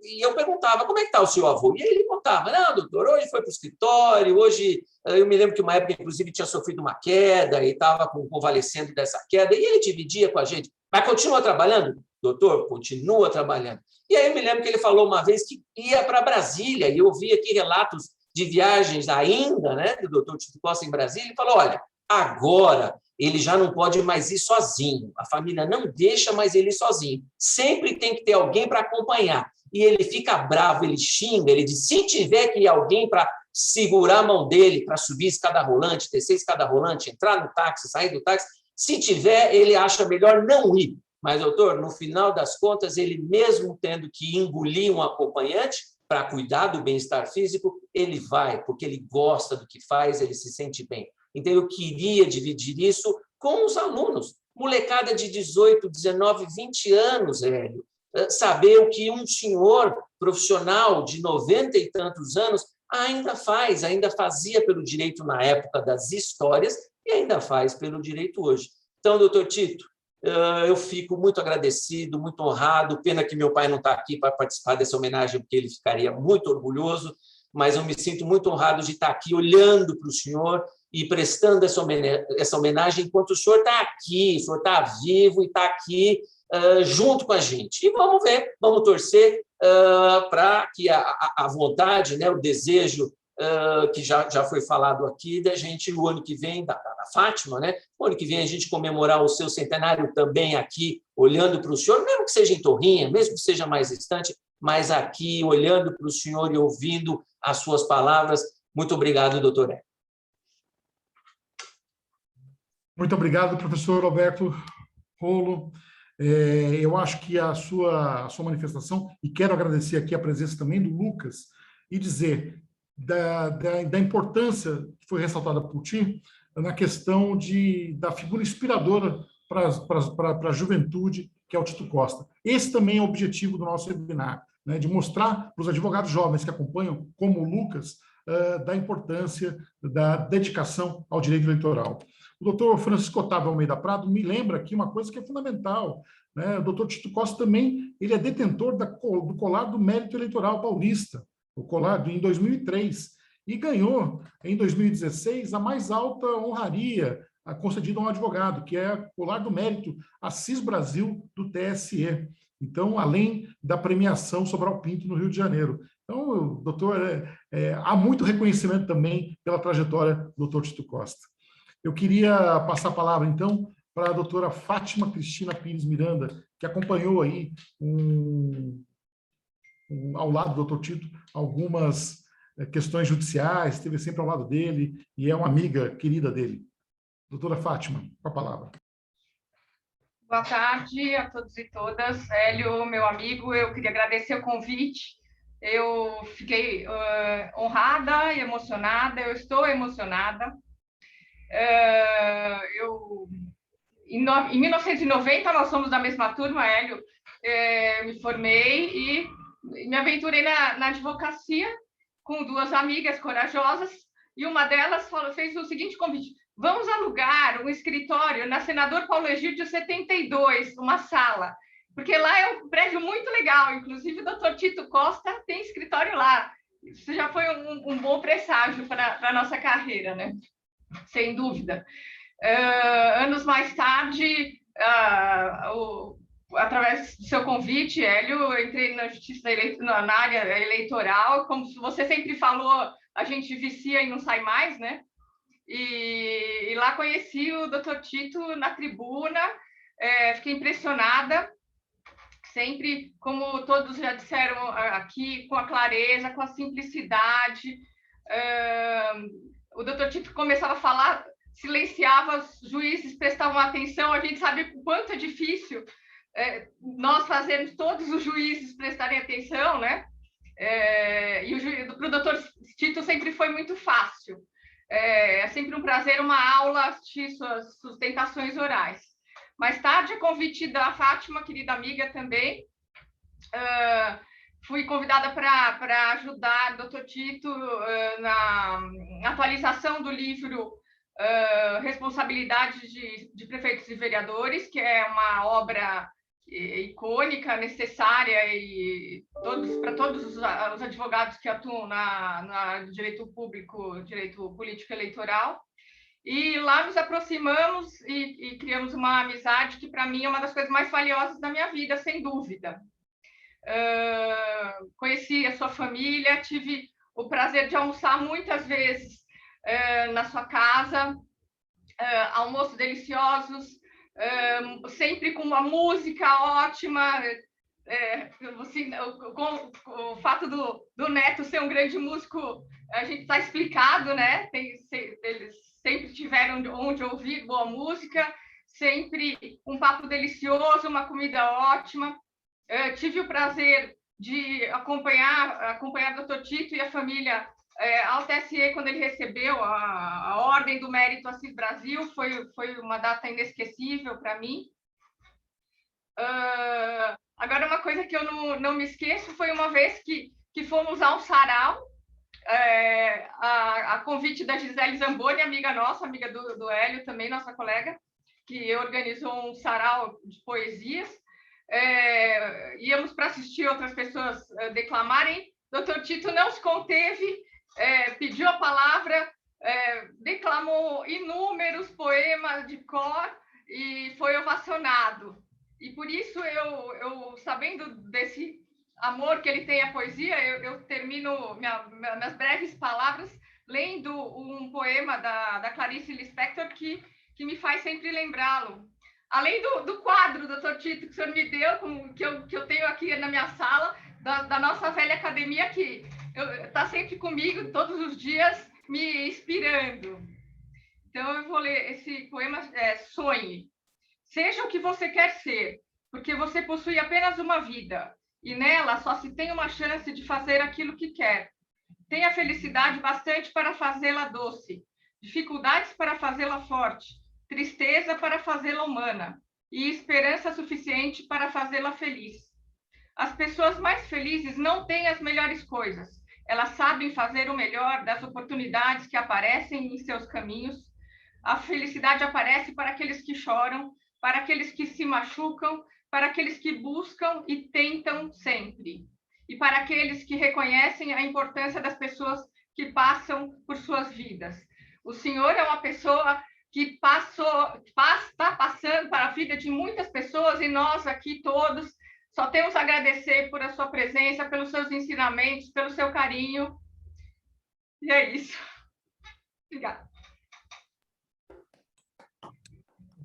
e eu perguntava, como é que está o seu avô? E aí ele contava, não, doutor, hoje foi para o escritório, hoje... Eu me lembro que uma época, inclusive, tinha sofrido uma queda e estava convalescendo dessa queda, e ele dividia com a gente, mas continua trabalhando? Doutor, continua trabalhando. E aí eu me lembro que ele falou uma vez que ia para Brasília, e eu vi aqui relatos de viagens ainda, né, do doutor Tito Costa em Brasília, e falou, olha, agora ele já não pode mais ir sozinho, a família não deixa mais ele ir sozinho, sempre tem que ter alguém para acompanhar. E ele fica bravo, ele xinga, ele diz, se tiver que ir alguém para segurar a mão dele, para subir escada rolante, descer escada rolante, entrar no táxi, sair do táxi, se tiver, ele acha melhor não ir. Mas, doutor, no final das contas, ele mesmo tendo que engolir um acompanhante para cuidar do bem-estar físico, ele vai, porque ele gosta do que faz, ele se sente bem. Então, eu queria dividir isso com os alunos. Molecada de 18, 19, 20 anos, Hélio. Saber o que um senhor profissional de 90 e tantos anos ainda faz, ainda fazia pelo direito na época das histórias e ainda faz pelo direito hoje. Então, doutor Tito, eu fico muito agradecido, muito honrado. Pena que meu pai não está aqui para participar dessa homenagem, porque ele ficaria muito orgulhoso, mas eu me sinto muito honrado de estar aqui olhando para o senhor e prestando essa homenagem enquanto o senhor está aqui, o senhor está vivo e está aqui junto com a gente. E vamos ver, vamos torcer para que a vontade, né, o desejo que já foi falado aqui, da gente, o ano que vem, da Fátima, né, o ano que vem a gente comemorar o seu centenário também aqui, olhando para o senhor, mesmo que seja em Torrinha, mesmo que seja mais distante, mas aqui, olhando para o senhor e ouvindo as suas palavras. Muito obrigado, doutor Hélio. Muito obrigado, professor Alberto Rolo. Eu acho que a sua manifestação, e quero agradecer aqui a presença também do Lucas, e dizer da importância que foi ressaltada por ti na questão da figura inspiradora para a juventude, que é o Tito Costa. Esse também é o objetivo do nosso webinar, né, de mostrar para os advogados jovens que acompanham, como o Lucas, da importância da dedicação ao direito eleitoral. O doutor Francisco Otávio Almeida Prado me lembra aqui uma coisa que é fundamental, né? O doutor Tito Costa também ele é detentor do colar do Mérito Eleitoral Paulista, o colar em 2003, e ganhou, em 2016, a mais alta honraria concedida a um advogado, que é o colar do Mérito Assis Brasil do TSE. Então, além da premiação Sobral Pinto no Rio de Janeiro. Então, doutor, há muito reconhecimento também pela trajetória do doutor Tito Costa. Eu queria passar a palavra, então, para a doutora Fátima Cristina Pires Miranda, que acompanhou aí, ao lado do doutor Tito, algumas questões judiciais, esteve sempre ao lado dele e é uma amiga querida dele. Doutora Fátima, com a palavra. Boa tarde a todos e todas. Hélio, meu amigo, eu queria agradecer o convite. Eu fiquei honrada e emocionada, eu estou emocionada. Em 1990, nós somos da mesma turma, Hélio. Me formei e me aventurei na advocacia com duas amigas corajosas, e uma delas fez o seguinte convite: vamos alugar um escritório na Senador Paulo Egídio 72, uma sala, porque lá é um prédio muito legal, inclusive o doutor Tito Costa tem escritório lá. Isso já foi um bom presságio para a nossa carreira, né? Sem dúvida. Anos mais tarde, através do seu convite, Hélio, eu entrei na justiça na área eleitoral. Como você sempre falou, a gente vicia e não sai mais, né? E lá conheci o doutor Tito na tribuna, fiquei impressionada, sempre, como todos já disseram aqui, com a clareza, com a simplicidade. O doutor Tito começava a falar, silenciava, os juízes prestavam atenção. A gente sabe o quanto é difícil nós fazermos todos os juízes prestarem atenção, né? E para o doutor Tito sempre foi muito fácil. É sempre um prazer, uma aula, assistir suas sustentações orais. Mais tarde, a convite da Fátima, querida amiga também, fui convidada para ajudar o doutor Tito na atualização do livro Responsabilidade de Prefeitos e Vereadores, que é uma obra icônica, necessária e para todos os advogados que atuam no direito público, direito político eleitoral. E lá nos aproximamos e criamos uma amizade que, para mim, é uma das coisas mais valiosas da minha vida, sem dúvida. Conheci a sua família, tive o prazer de almoçar muitas vezes na sua casa, almoços deliciosos, sempre com uma música ótima. Assim, o fato do Neto ser um grande músico, a gente está explicado, né? Eles sempre tiveram onde ouvir boa música, sempre um papo delicioso, uma comida ótima. Tive o prazer de acompanhar o doutor Tito e a família ao TSE quando ele recebeu a Ordem do Mérito Assis Brasil. Foi uma data inesquecível para mim. Agora, uma coisa que eu não me esqueço foi uma vez que fomos ao sarau, a convite da Gisele Zamboni, amiga nossa, amiga do Hélio também, nossa colega, que organizou um sarau de poesias. Íamos para assistir outras pessoas declamarem. Dr. Tito não se conteve, pediu a palavra, declamou inúmeros poemas de cor e foi ovacionado. E por isso, eu sabendo desse amor que ele tem à poesia, eu termino minhas breves palavras lendo um poema da Clarice Lispector que me faz sempre lembrá-lo. Além do quadro, doutor Tito, que o senhor me deu, que eu tenho aqui na minha sala, da nossa velha academia, que está sempre comigo, todos os dias, me inspirando. Então, eu vou ler esse poema, Sonhe. Seja o que você quer ser, porque você possui apenas uma vida, e nela só se tem uma chance de fazer aquilo que quer. Tenha felicidade bastante para fazê-la doce, dificuldades para fazê-la forte, tristeza para fazê-la humana, e esperança suficiente para fazê-la feliz. As pessoas mais felizes não têm as melhores coisas, elas sabem fazer o melhor das oportunidades que aparecem em seus caminhos. A felicidade aparece para aqueles que choram, para aqueles que se machucam, para aqueles que buscam e tentam sempre, e para aqueles que reconhecem a importância das pessoas que passam por suas vidas. O senhor é uma pessoa que está passando para a vida de muitas pessoas, e nós aqui todos só temos a agradecer por a sua presença, pelos seus ensinamentos, pelo seu carinho. E é isso. Obrigada.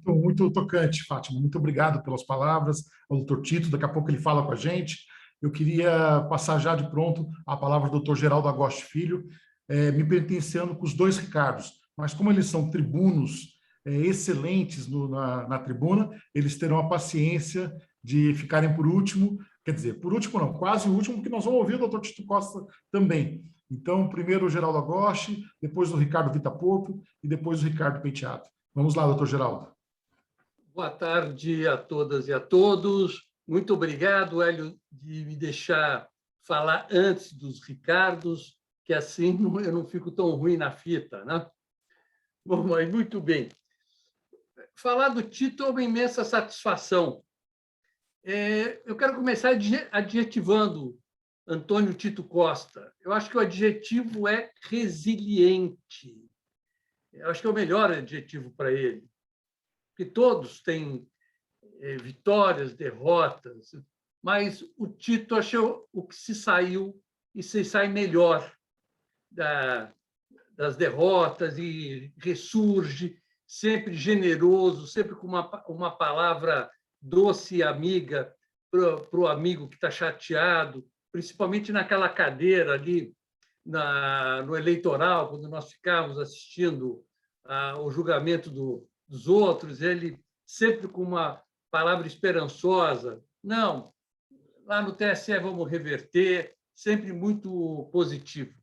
Muito tocante, Fátima. Muito obrigado pelas palavras ao doutor Tito. Daqui a pouco ele fala com a gente. Eu queria passar já de pronto a palavra ao doutor Geraldo Agoste Filho, me penitenciando com os dois Ricardos. Mas como eles são tribunos excelentes na tribuna, eles terão a paciência de ficarem por último. Quer dizer, por último não, quase o último, porque nós vamos ouvir o doutor Tito Costa também. Então, primeiro o Geraldo Agoste, depois o Ricardo Vitaporto e depois o Ricardo Penteado. Vamos lá, doutor Geraldo. Boa tarde a todas e a todos. Muito obrigado, Hélio, de me deixar falar antes dos Ricardos, que assim eu não fico tão ruim na fita, né? Bom, mas muito bem. Falar do Tito é uma imensa satisfação. Eu quero começar adjetivando Antônio Tito Costa. Eu acho que o adjetivo é resiliente. Eu acho que é o melhor adjetivo para ele. Porque todos têm vitórias, derrotas, mas o Tito achou o que se saiu e se sai melhor das derrotas e ressurge, sempre generoso, sempre com uma palavra doce e amiga para o amigo que está chateado, principalmente naquela cadeira ali no eleitoral, quando nós ficávamos assistindo o julgamento dos outros, ele sempre com uma palavra esperançosa. Não, lá no TSE vamos reverter, sempre muito positivo.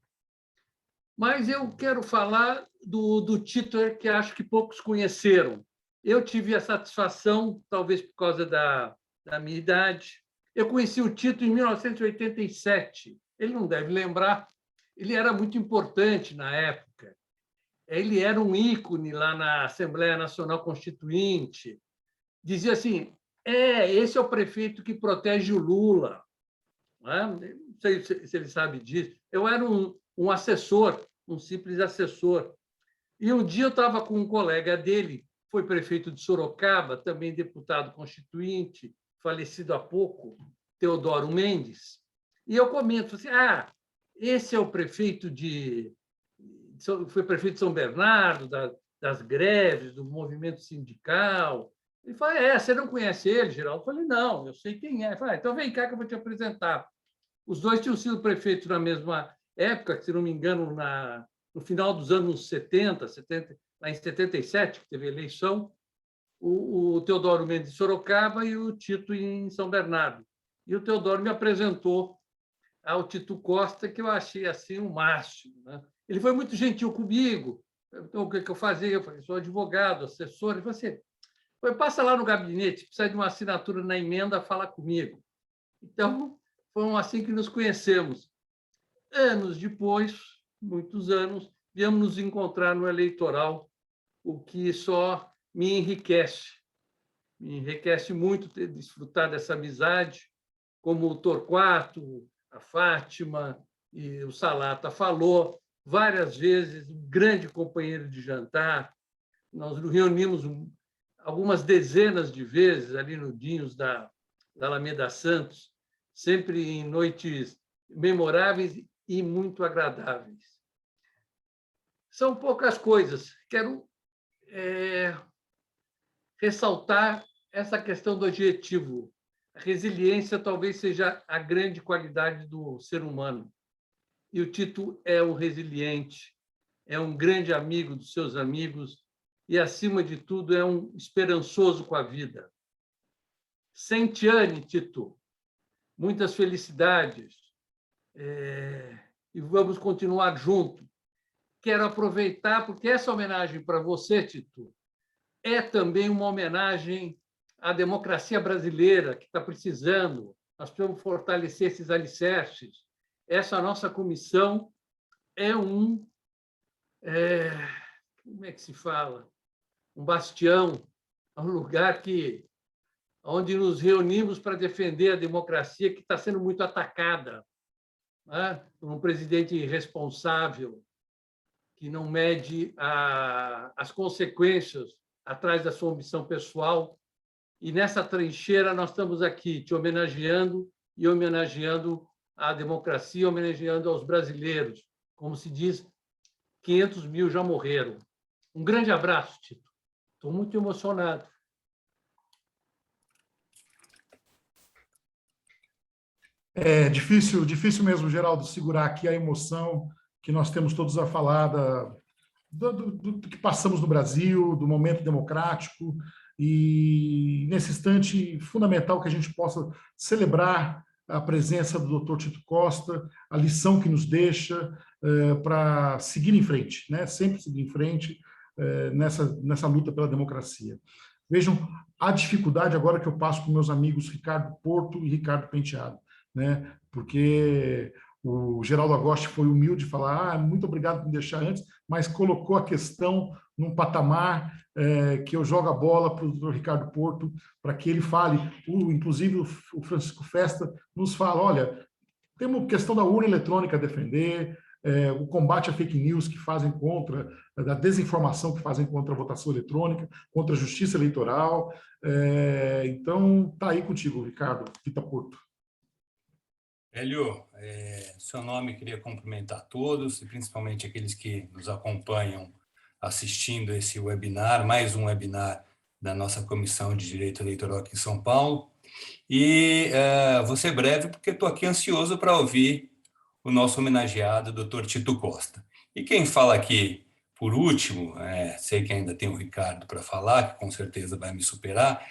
Mas eu quero falar do Tito, que acho que poucos conheceram. Eu tive a satisfação, talvez por causa da minha idade, eu conheci o Tito em 1987. Ele não deve lembrar, ele era muito importante na época. Ele era um ícone lá na Assembleia Nacional Constituinte. Dizia assim, esse é o prefeito que protege o Lula. Não sei se ele sabe disso. Eu era um assessor, um simples assessor. E um dia eu estava com um colega dele, foi prefeito de Sorocaba, também deputado constituinte, falecido há pouco, Teodoro Mendes, e eu comento assim, esse é o prefeito foi prefeito de São Bernardo, das greves, do movimento sindical. Ele fala, você não conhece ele, Geraldo? Eu falei, não, eu sei quem é. Ele fala, então vem cá que eu vou te apresentar. Os dois tinham sido prefeitos na mesma época, se não me engano, no final dos anos 70, lá em 77, que teve eleição, o Teodoro Mendes de Sorocaba e o Tito em São Bernardo. E o Teodoro me apresentou ao Tito Costa, que eu achei assim o máximo, né? Ele foi muito gentil comigo. Então, o que eu fazia? Eu falei, sou advogado, assessor. Ele falou assim, passa lá no gabinete, precisa de uma assinatura na emenda, fala comigo. Então, foi assim que nos conhecemos. Anos depois, muitos anos, viemos nos encontrar no eleitoral, o que só me enriquece. Me enriquece muito ter desfrutado dessa amizade, como o Torquato, a Fátima e o Salata falou, várias vezes, um grande companheiro de jantar. Nós nos reunimos algumas dezenas de vezes ali no Dinhos da Alameda Santos, sempre em noites memoráveis e muito agradáveis. São poucas coisas. Quero ressaltar essa questão do adjetivo. A resiliência talvez seja a grande qualidade do ser humano. E o Tito é um resiliente, é um grande amigo dos seus amigos e, acima de tudo, é um esperançoso com a vida. Sentiane, Tito, muitas felicidades e vamos continuar juntos. Quero aproveitar, porque essa homenagem para você, Tito, é também uma homenagem à democracia brasileira, que está precisando. Nós precisamos fortalecer esses alicerces. Essa nossa comissão é como é que se fala? Um bastião, um lugar onde nos reunimos para defender a democracia, que está sendo muito atacada, né? Por um presidente irresponsável, que não mede as consequências atrás da sua ambição pessoal. E nessa trincheira nós estamos aqui te homenageando e homenageando a democracia, homenageando aos brasileiros. Como se diz, 500 mil já morreram. Um grande abraço, Tito. Estou muito emocionado. É difícil mesmo, Geraldo, segurar aqui a emoção que nós temos todos a falar do que passamos no Brasil, do momento democrático, e nesse instante fundamental que a gente possa celebrar a presença do Dr. Tito Costa, a lição que nos deixa para seguir em frente, né? Sempre seguir em frente nessa luta pela democracia. Vejam a dificuldade agora que eu passo com meus amigos Ricardo Porto e Ricardo Penteado, né? Porque o Geraldo Agosti foi humilde de falar, muito obrigado por me deixar antes, mas colocou a questão num patamar que eu jogo a bola para o doutor Ricardo Porto, para que ele fale. Inclusive, o Francisco Festa nos fala, olha, temos a questão da urna eletrônica a defender, o combate a fake news que fazem contra, da desinformação que fazem contra a votação eletrônica, contra a justiça eleitoral. Então, está aí contigo, Ricardo Vita Porto. Hélio, seu nome, queria cumprimentar todos, e principalmente aqueles que nos acompanham assistindo esse webinar, mais um webinar da nossa Comissão de Direito Eleitoral aqui em São Paulo. E vou ser breve, porque estou aqui ansioso para ouvir o nosso homenageado, Dr. Tito Costa. E quem fala aqui, por último, sei que ainda tem o Ricardo para falar, que com certeza vai me superar,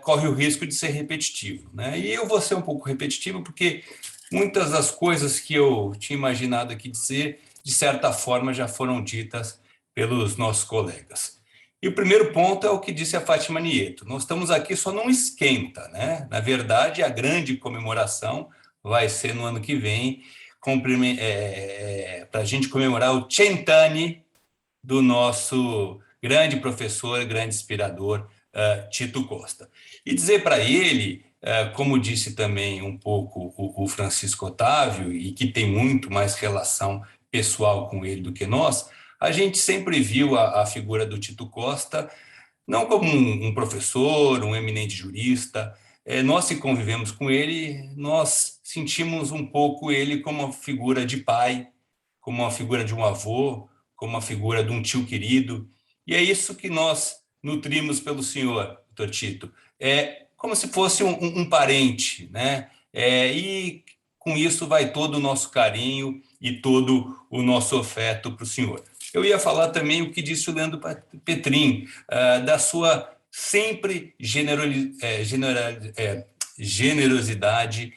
corre o risco de ser repetitivo, né? E eu vou ser um pouco repetitivo, porque muitas das coisas que eu tinha imaginado aqui dizer, de certa forma, já foram ditas pelos nossos colegas. E o primeiro ponto é o que disse a Fátima Nieto. Nós estamos aqui só num esquenta, né? Na verdade, a grande comemoração vai ser no ano que vem, para a gente comemorar o Cent'anni do nosso grande professor, grande inspirador, Tito Costa. E dizer para ele, como disse também um pouco o Francisco Otávio, e que tem muito mais relação pessoal com ele do que nós, a gente sempre viu a figura do Tito Costa não como um professor, um eminente jurista. Nós que convivemos com ele, nós sentimos um pouco ele como uma figura de pai, como uma figura de um avô, como uma figura de um tio querido. E é isso que nós nutrimos pelo senhor, doutor Tito. Como se fosse um parente, né? E com isso vai todo o nosso carinho e todo o nosso afeto para o senhor. Eu ia falar também o que disse o Leandro Petrin, da sua sempre generosidade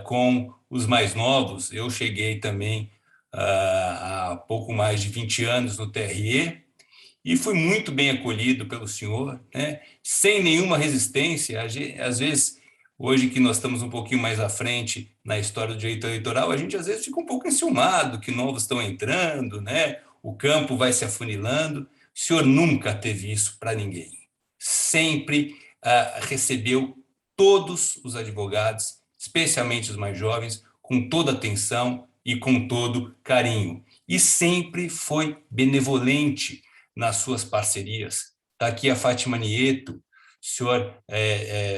com os mais novos. Eu cheguei também há pouco mais de 20 anos no TRE e fui muito bem acolhido pelo senhor, né? Sem nenhuma resistência. Às vezes, hoje que nós estamos um pouquinho mais à frente na história do direito eleitoral, a gente às vezes fica um pouco enciumado que novos estão entrando, né? O campo vai se afunilando. O senhor nunca teve isso para ninguém. Sempre recebeu todos os advogados, especialmente os mais jovens, com toda atenção e com todo carinho. E sempre foi benevolente nas suas parcerias. Está aqui a Fátima Nieto, o senhor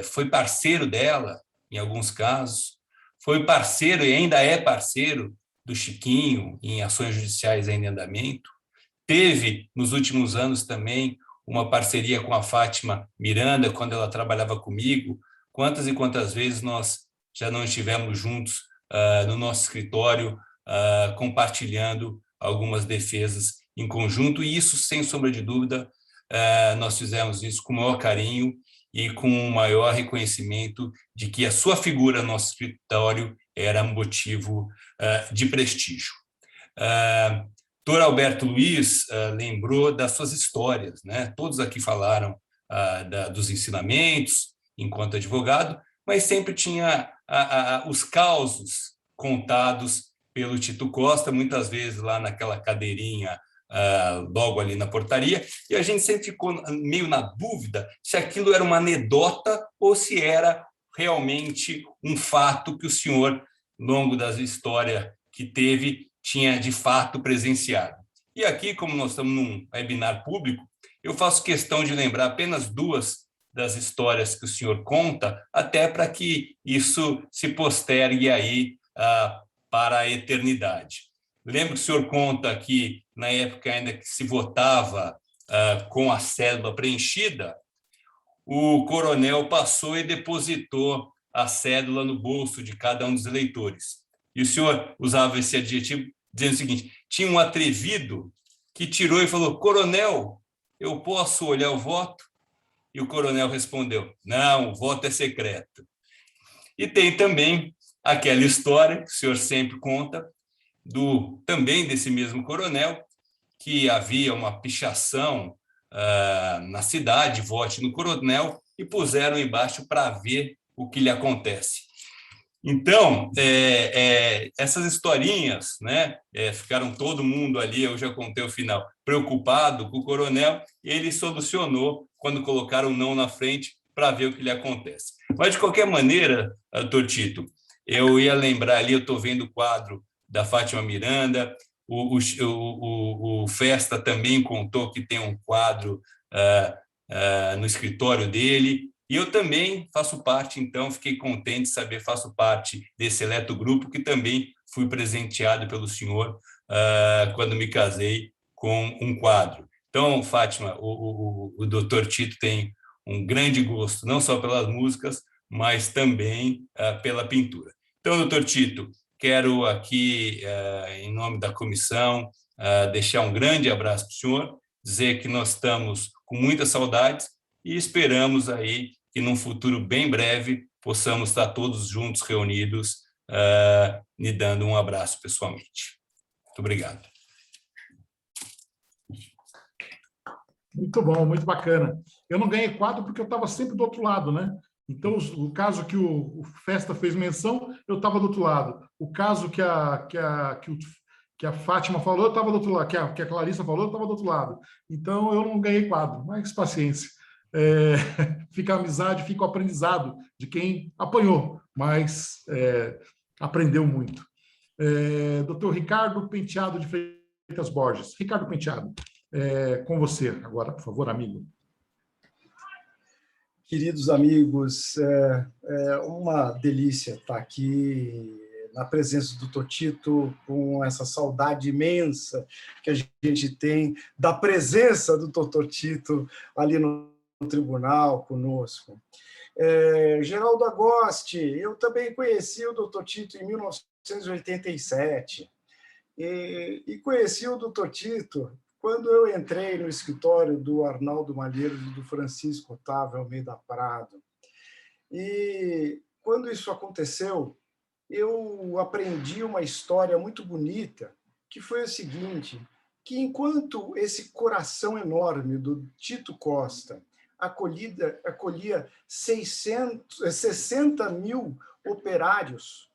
foi parceiro dela, em alguns casos, foi parceiro e ainda é parceiro do Chiquinho em ações judiciais ainda em andamento. Teve, nos últimos anos também, uma parceria com a Fátima Miranda, quando ela trabalhava comigo. Quantas e quantas vezes nós já não estivemos juntos no nosso escritório, compartilhando algumas defesas em conjunto, e isso, sem sombra de dúvida, nós fizemos isso com o maior carinho e com o maior reconhecimento de que a sua figura no nosso escritório era um motivo de prestígio. Dr. Alberto Luiz lembrou das suas histórias, né? Todos aqui falaram dos ensinamentos enquanto advogado, mas sempre tinha os causos contados pelo Tito Costa, muitas vezes lá naquela cadeirinha logo ali na portaria, e a gente sempre ficou meio na dúvida se aquilo era uma anedota ou se era realmente um fato que o senhor, ao longo da história que teve, tinha de fato presenciado. E aqui, como nós estamos num webinar público, eu faço questão de lembrar apenas duas das histórias que o senhor conta, até para que isso se postergue aí para a eternidade. Lembro que o senhor conta que, na época ainda que se votava com a cédula preenchida, o coronel passou e depositou a cédula no bolso de cada um dos eleitores. E o senhor usava esse adjetivo dizendo o seguinte: tinha um atrevido que tirou e falou: coronel, eu posso olhar o voto? E o coronel respondeu: não, o voto é secreto. E tem também aquela história que o senhor sempre conta, também desse mesmo coronel, que havia uma pichação na cidade, vote no coronel, e puseram embaixo para ver o que lhe acontece. Então, essas historinhas, né, ficaram todo mundo ali, eu já contei o final, preocupado com o coronel, e ele solucionou quando colocaram o não na frente para ver o que lhe acontece. Mas, de qualquer maneira, doutor Tito, eu ia lembrar ali, eu estou vendo o quadro da Fátima Miranda, o Festa também contou que tem um quadro no escritório dele, e eu também faço parte, então, fiquei contente de saber, faço parte desse seleto grupo que também fui presenteado pelo senhor quando me casei com um quadro. Então, Fátima, o doutor Tito tem um grande gosto, não só pelas músicas, mas também pela pintura. Então, doutor Tito, quero aqui, em nome da comissão, deixar um grande abraço para o senhor, dizer que nós estamos com muitas saudades e esperamos aí que, num futuro bem breve, possamos estar todos juntos, reunidos, me dando um abraço pessoalmente. Muito obrigado. Muito bom, muito bacana. Eu não ganhei quadro porque eu estava sempre do outro lado, né? Então, o caso que o Festa fez menção, eu estava do outro lado. O caso que a Fátima falou, eu estava do outro lado. Que a Clarissa falou, eu estava do outro lado. Então, eu não ganhei quadro, mas paciência. Fica a amizade, fica o aprendizado de quem apanhou, mas aprendeu muito. Doutor Ricardo Penteado de Freitas Borges. Ricardo Penteado, com você agora, por favor, amigo. Queridos amigos, é uma delícia estar aqui na presença do Dr. Tito, com essa saudade imensa que a gente tem da presença do Dr. Tito ali no tribunal conosco. Geraldo Agosti, eu também conheci o Dr. Tito em 1987 e conheci o Dr. Tito quando eu entrei no escritório do Arnaldo Malheiros e do Francisco Otávio Almeida Prado. E quando isso aconteceu, eu aprendi uma história muito bonita, que foi o seguinte, que enquanto esse coração enorme do Tito Costa acolhia 60 mil operários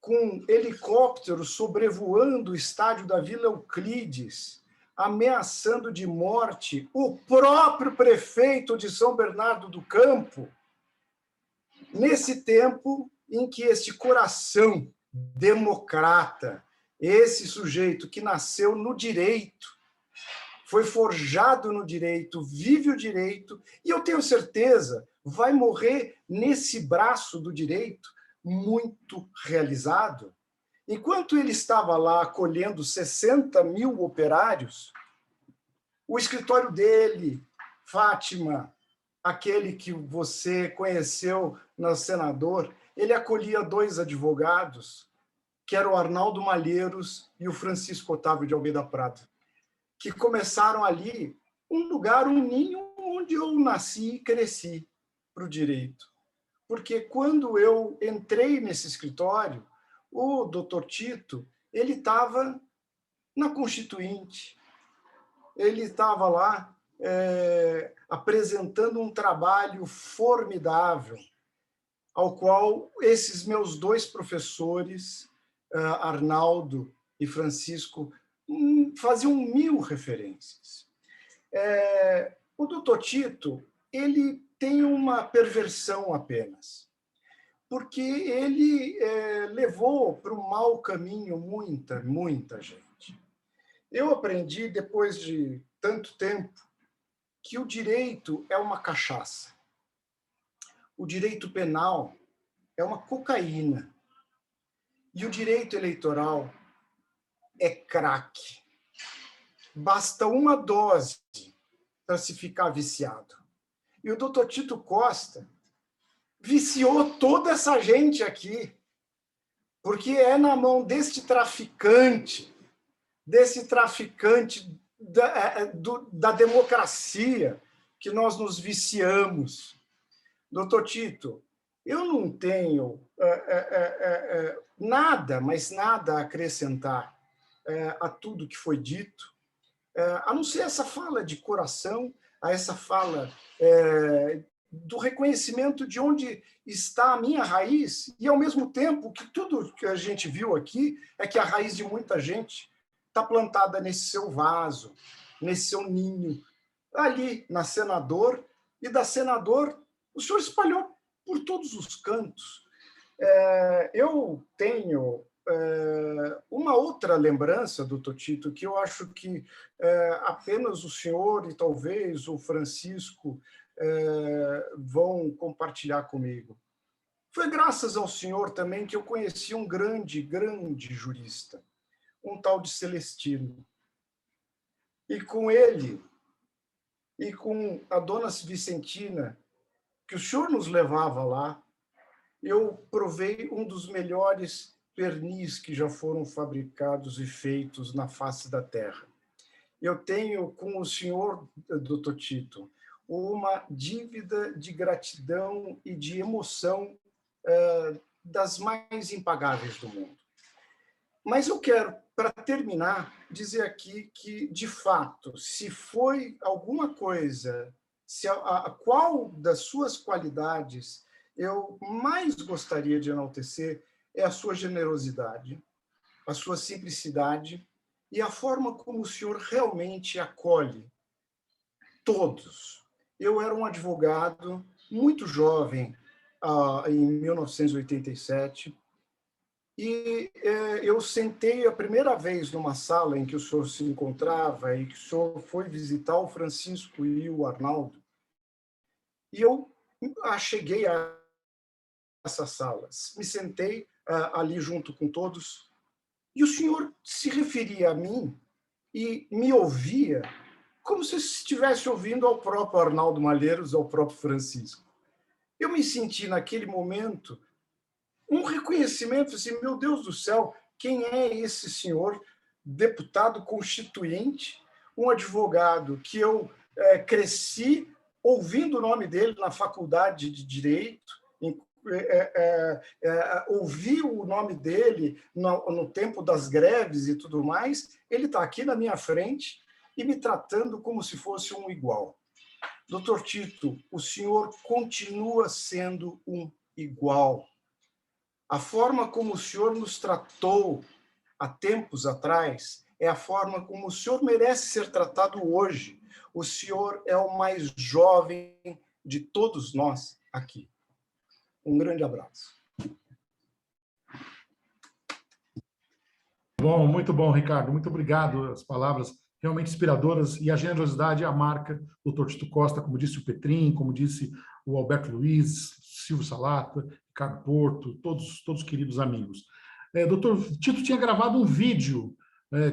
com helicópteros sobrevoando o estádio da Vila Euclides, ameaçando de morte o próprio prefeito de São Bernardo do Campo, nesse tempo em que este coração democrata, esse sujeito que nasceu no direito, foi forjado no direito, vive o direito, e eu tenho certeza, vai morrer nesse braço do direito muito realizado. Enquanto ele estava lá acolhendo 60 mil operários, o escritório dele, Fátima, aquele que você conheceu no senador, ele acolhia 2 advogados, que eram o Arnaldo Malheiros e o Francisco Otávio de Almeida Prado, que começaram ali um lugar, um ninho onde eu nasci e cresci para o direito. Porque quando eu entrei nesse escritório, o doutor Tito, ele estava na Constituinte, ele estava lá apresentando um trabalho formidável, ao qual esses meus 2 professores, Arnaldo e Francisco, faziam 1000 referências. O doutor Tito, ele tem uma perversão apenas, porque ele levou para um mau caminho muita gente. Eu aprendi, depois de tanto tempo, que o direito é uma cachaça. O direito penal é uma cocaína. E o direito eleitoral é crack. basta uma dose para se ficar viciado. E o doutor Tito Costa viciou toda essa gente aqui, porque é na mão desse traficante da democracia que nós nos viciamos. Doutor Tito, eu não tenho nada, mas nada a acrescentar a tudo que foi dito, a não ser essa fala de coração, a essa fala do reconhecimento de onde está a minha raiz, e, ao mesmo tempo, que tudo que a gente viu aqui é que a raiz de muita gente está plantada nesse seu vaso, nesse seu ninho, ali na Senador, e da Senador o senhor espalhou por todos os cantos. Eu tenho uma outra lembrança, doutor Tito, que eu acho que apenas o senhor e talvez o Francisco vão compartilhar comigo. Foi graças ao senhor também que eu conheci um grande jurista, um tal de Celestino. E com ele, e com a dona Vicentina, que o senhor nos levava lá, eu provei um dos melhores pernis que já foram fabricados e feitos na face da terra. Eu tenho com o senhor, doutor Tito, uma dívida de gratidão e de emoção das mais impagáveis do mundo. Mas eu quero, para terminar, dizer aqui que, de fato, se foi alguma coisa, qual das suas qualidades eu mais gostaria de enaltecer é a sua generosidade, a sua simplicidade e a forma como o senhor realmente acolhe todos. Eu era um advogado muito jovem, em 1987, e eu sentei a primeira vez numa sala em que o senhor se encontrava e que o senhor foi visitar o Francisco e o Arnaldo, e eu cheguei a essas salas, me sentei ali junto com todos, e o senhor se referia a mim e me ouvia como se estivesse ouvindo ao próprio Arnaldo Malheiros, ao próprio Francisco. Eu me senti, naquele momento, um reconhecimento, assim, meu Deus do céu, quem é esse senhor, deputado constituinte, um advogado que eu cresci ouvindo o nome dele na faculdade de Direito, ouvi o nome dele no tempo das greves e tudo mais, ele está aqui na minha frente e me tratando como se fosse um igual. Doutor Tito, o senhor continua sendo um igual. A forma como o senhor nos tratou há tempos atrás é a forma como o senhor merece ser tratado hoje. O senhor é o mais jovem de todos nós aqui. Um grande abraço. Bom, muito bom, Ricardo. Muito obrigado. As palavras realmente inspiradoras, e a generosidade é a marca do Dr. Tito Costa, como disse o Petrin, como disse o Alberto Luiz, Silvio Salata, Ricardo Porto, todos queridos amigos. Doutor Tito tinha gravado um vídeo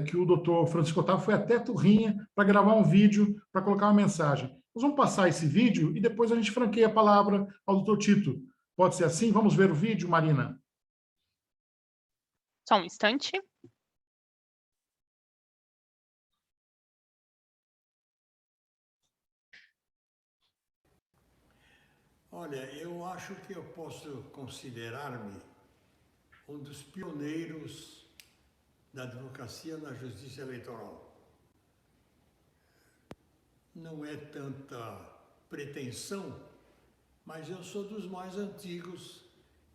que o doutor Francisco Otávio foi até Turrinha para gravar um vídeo para colocar uma mensagem. Nós vamos passar esse vídeo e depois a gente franqueia a palavra ao doutor Tito. Pode ser assim? Vamos ver o vídeo, Marina? Só um instante. Olha, eu acho que eu posso considerar-me um dos pioneiros da advocacia na justiça eleitoral. Não é tanta pretensão, mas eu sou dos mais antigos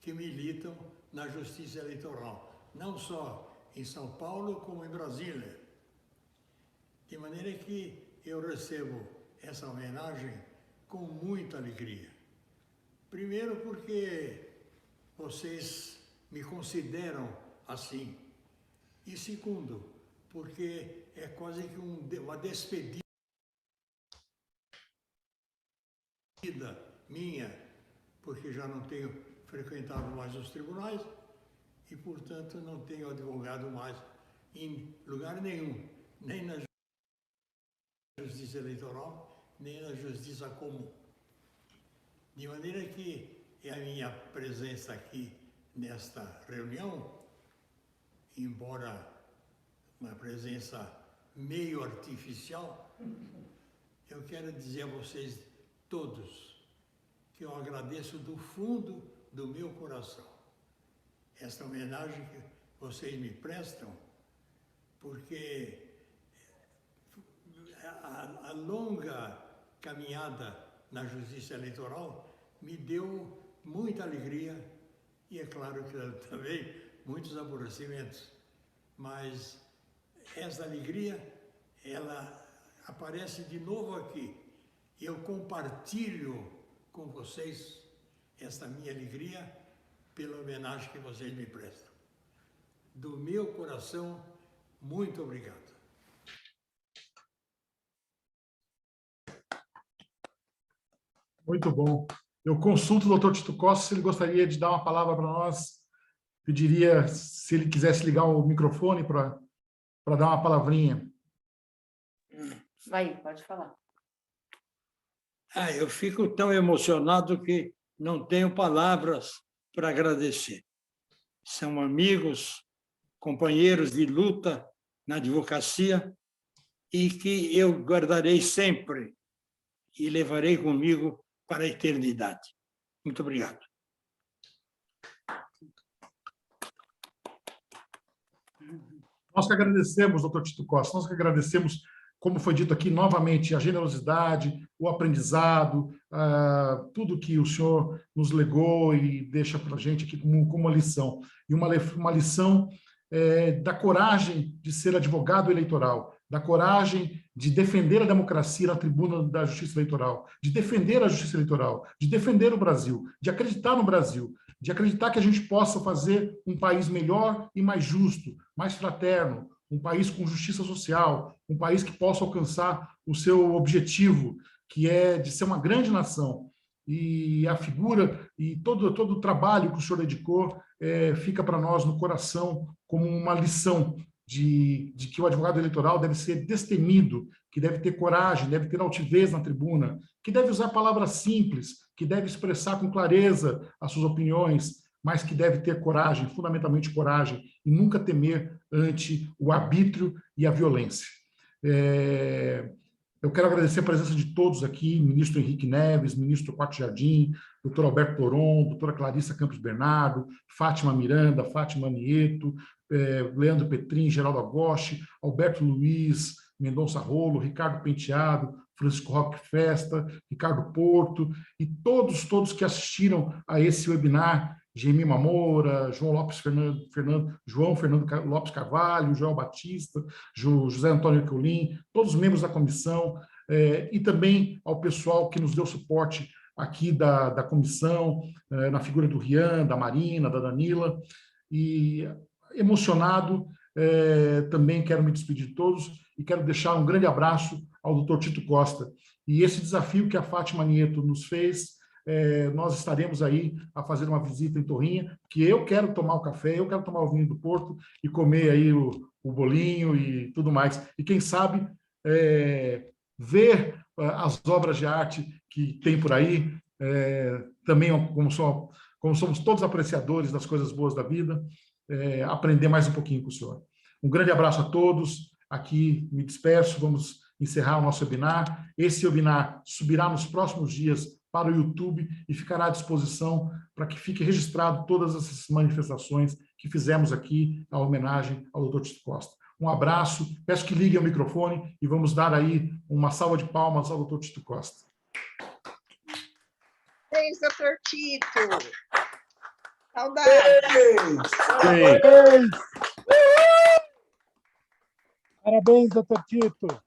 que militam na justiça eleitoral, não só em São Paulo, como em Brasília. De maneira que eu recebo essa homenagem com muita alegria. Primeiro porque vocês me consideram assim. E segundo, porque é quase que uma despedida minha, porque já não tenho frequentado mais os tribunais e, portanto, não tenho advogado mais em lugar nenhum, nem na Justiça Eleitoral, nem na Justiça Comum. De maneira que a minha presença aqui nesta reunião, embora uma presença meio artificial, eu quero dizer a vocês todos que eu agradeço do fundo do meu coração esta homenagem que vocês me prestam, porque a longa caminhada na Justiça Eleitoral me deu muita alegria e, é claro, que também muitos aborrecimentos. Mas essa alegria, ela aparece de novo aqui. Eu compartilho com vocês esta minha alegria pela homenagem que vocês me prestam. Do meu coração, muito obrigado. Muito bom. Eu consulto o doutor Tito Costa se ele gostaria de dar uma palavra para nós. Pediria, se ele quisesse ligar o microfone para dar uma palavrinha. Vai, pode falar. Eu fico tão emocionado que não tenho palavras para agradecer. São amigos, companheiros de luta na advocacia e que eu guardarei sempre e levarei comigo para a eternidade. Muito obrigado. Nós que agradecemos, doutor Tito Costa, nós que agradecemos, como foi dito aqui novamente, a generosidade, o aprendizado, tudo que o senhor nos legou e deixa para a gente aqui como uma lição. E uma lição da coragem de ser advogado eleitoral, da coragem de defender a democracia na tribuna da Justiça Eleitoral, de defender a Justiça Eleitoral, de defender o Brasil, de acreditar no Brasil, de acreditar que a gente possa fazer um país melhor e mais justo, mais fraterno, um país com justiça social, um país que possa alcançar o seu objetivo, que é de ser uma grande nação. E a figura e todo o trabalho que o senhor dedicou fica para nós no coração como uma lição de que o advogado eleitoral deve ser destemido, que deve ter coragem, deve ter altivez na tribuna, que deve usar palavras simples, que deve expressar com clareza as suas opiniões, mas que deve ter coragem, fundamentalmente coragem, e nunca temer ante o arbítrio e a violência. Eu quero agradecer a presença de todos aqui, ministro Henrique Neves, ministro Quatro Jardim, doutor Alberto Toron, doutora Clarissa Campos Bernardo, Fátima Miranda, Fátima Nieto, Leandro Petrin, Geraldo Agosti, Alberto Luiz, Mendonça Rolo, Ricardo Penteado, Francisco Roque Festa, Ricardo Porto, e todos que assistiram a esse webinar, Gemima Moura, João Fernando Lopes Carvalho, Joel Batista, José Antônio Colim, todos os membros da comissão, e também ao pessoal que nos deu suporte aqui da comissão, na figura do Rian, da Marina, da Danila, e emocionado, também quero me despedir de todos e quero deixar um grande abraço ao doutor Tito Costa. E esse desafio que a Fátima Nieto nos fez, nós estaremos aí a fazer uma visita em Torrinha, que eu quero tomar o café, eu quero tomar o vinho do Porto e comer aí o bolinho e tudo mais. E quem sabe ver as obras de arte que tem por aí, também como somos todos apreciadores das coisas boas da vida, aprender mais um pouquinho com o senhor. Um grande abraço a todos. Aqui me despeço, vamos encerrar o nosso webinar. Esse webinar subirá nos próximos dias para o YouTube e ficará à disposição para que fique registrado todas essas manifestações que fizemos aqui, a homenagem ao Dr. Tito Costa. Um abraço, peço que liguem o microfone e vamos dar aí uma salva de palmas ao Dr. Tito Costa. Parabéns, doutor Tito! Saudades! Parabéns, doutor Tito!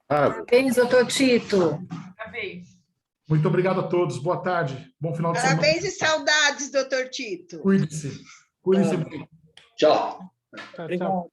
Parabéns, doutor Tito! Parabéns! Muito obrigado a todos. Boa tarde. Bom final de semana. Parabéns e saudades, doutor Tito. Cuide-se. Cuide-se bem. Tchau. Tchau.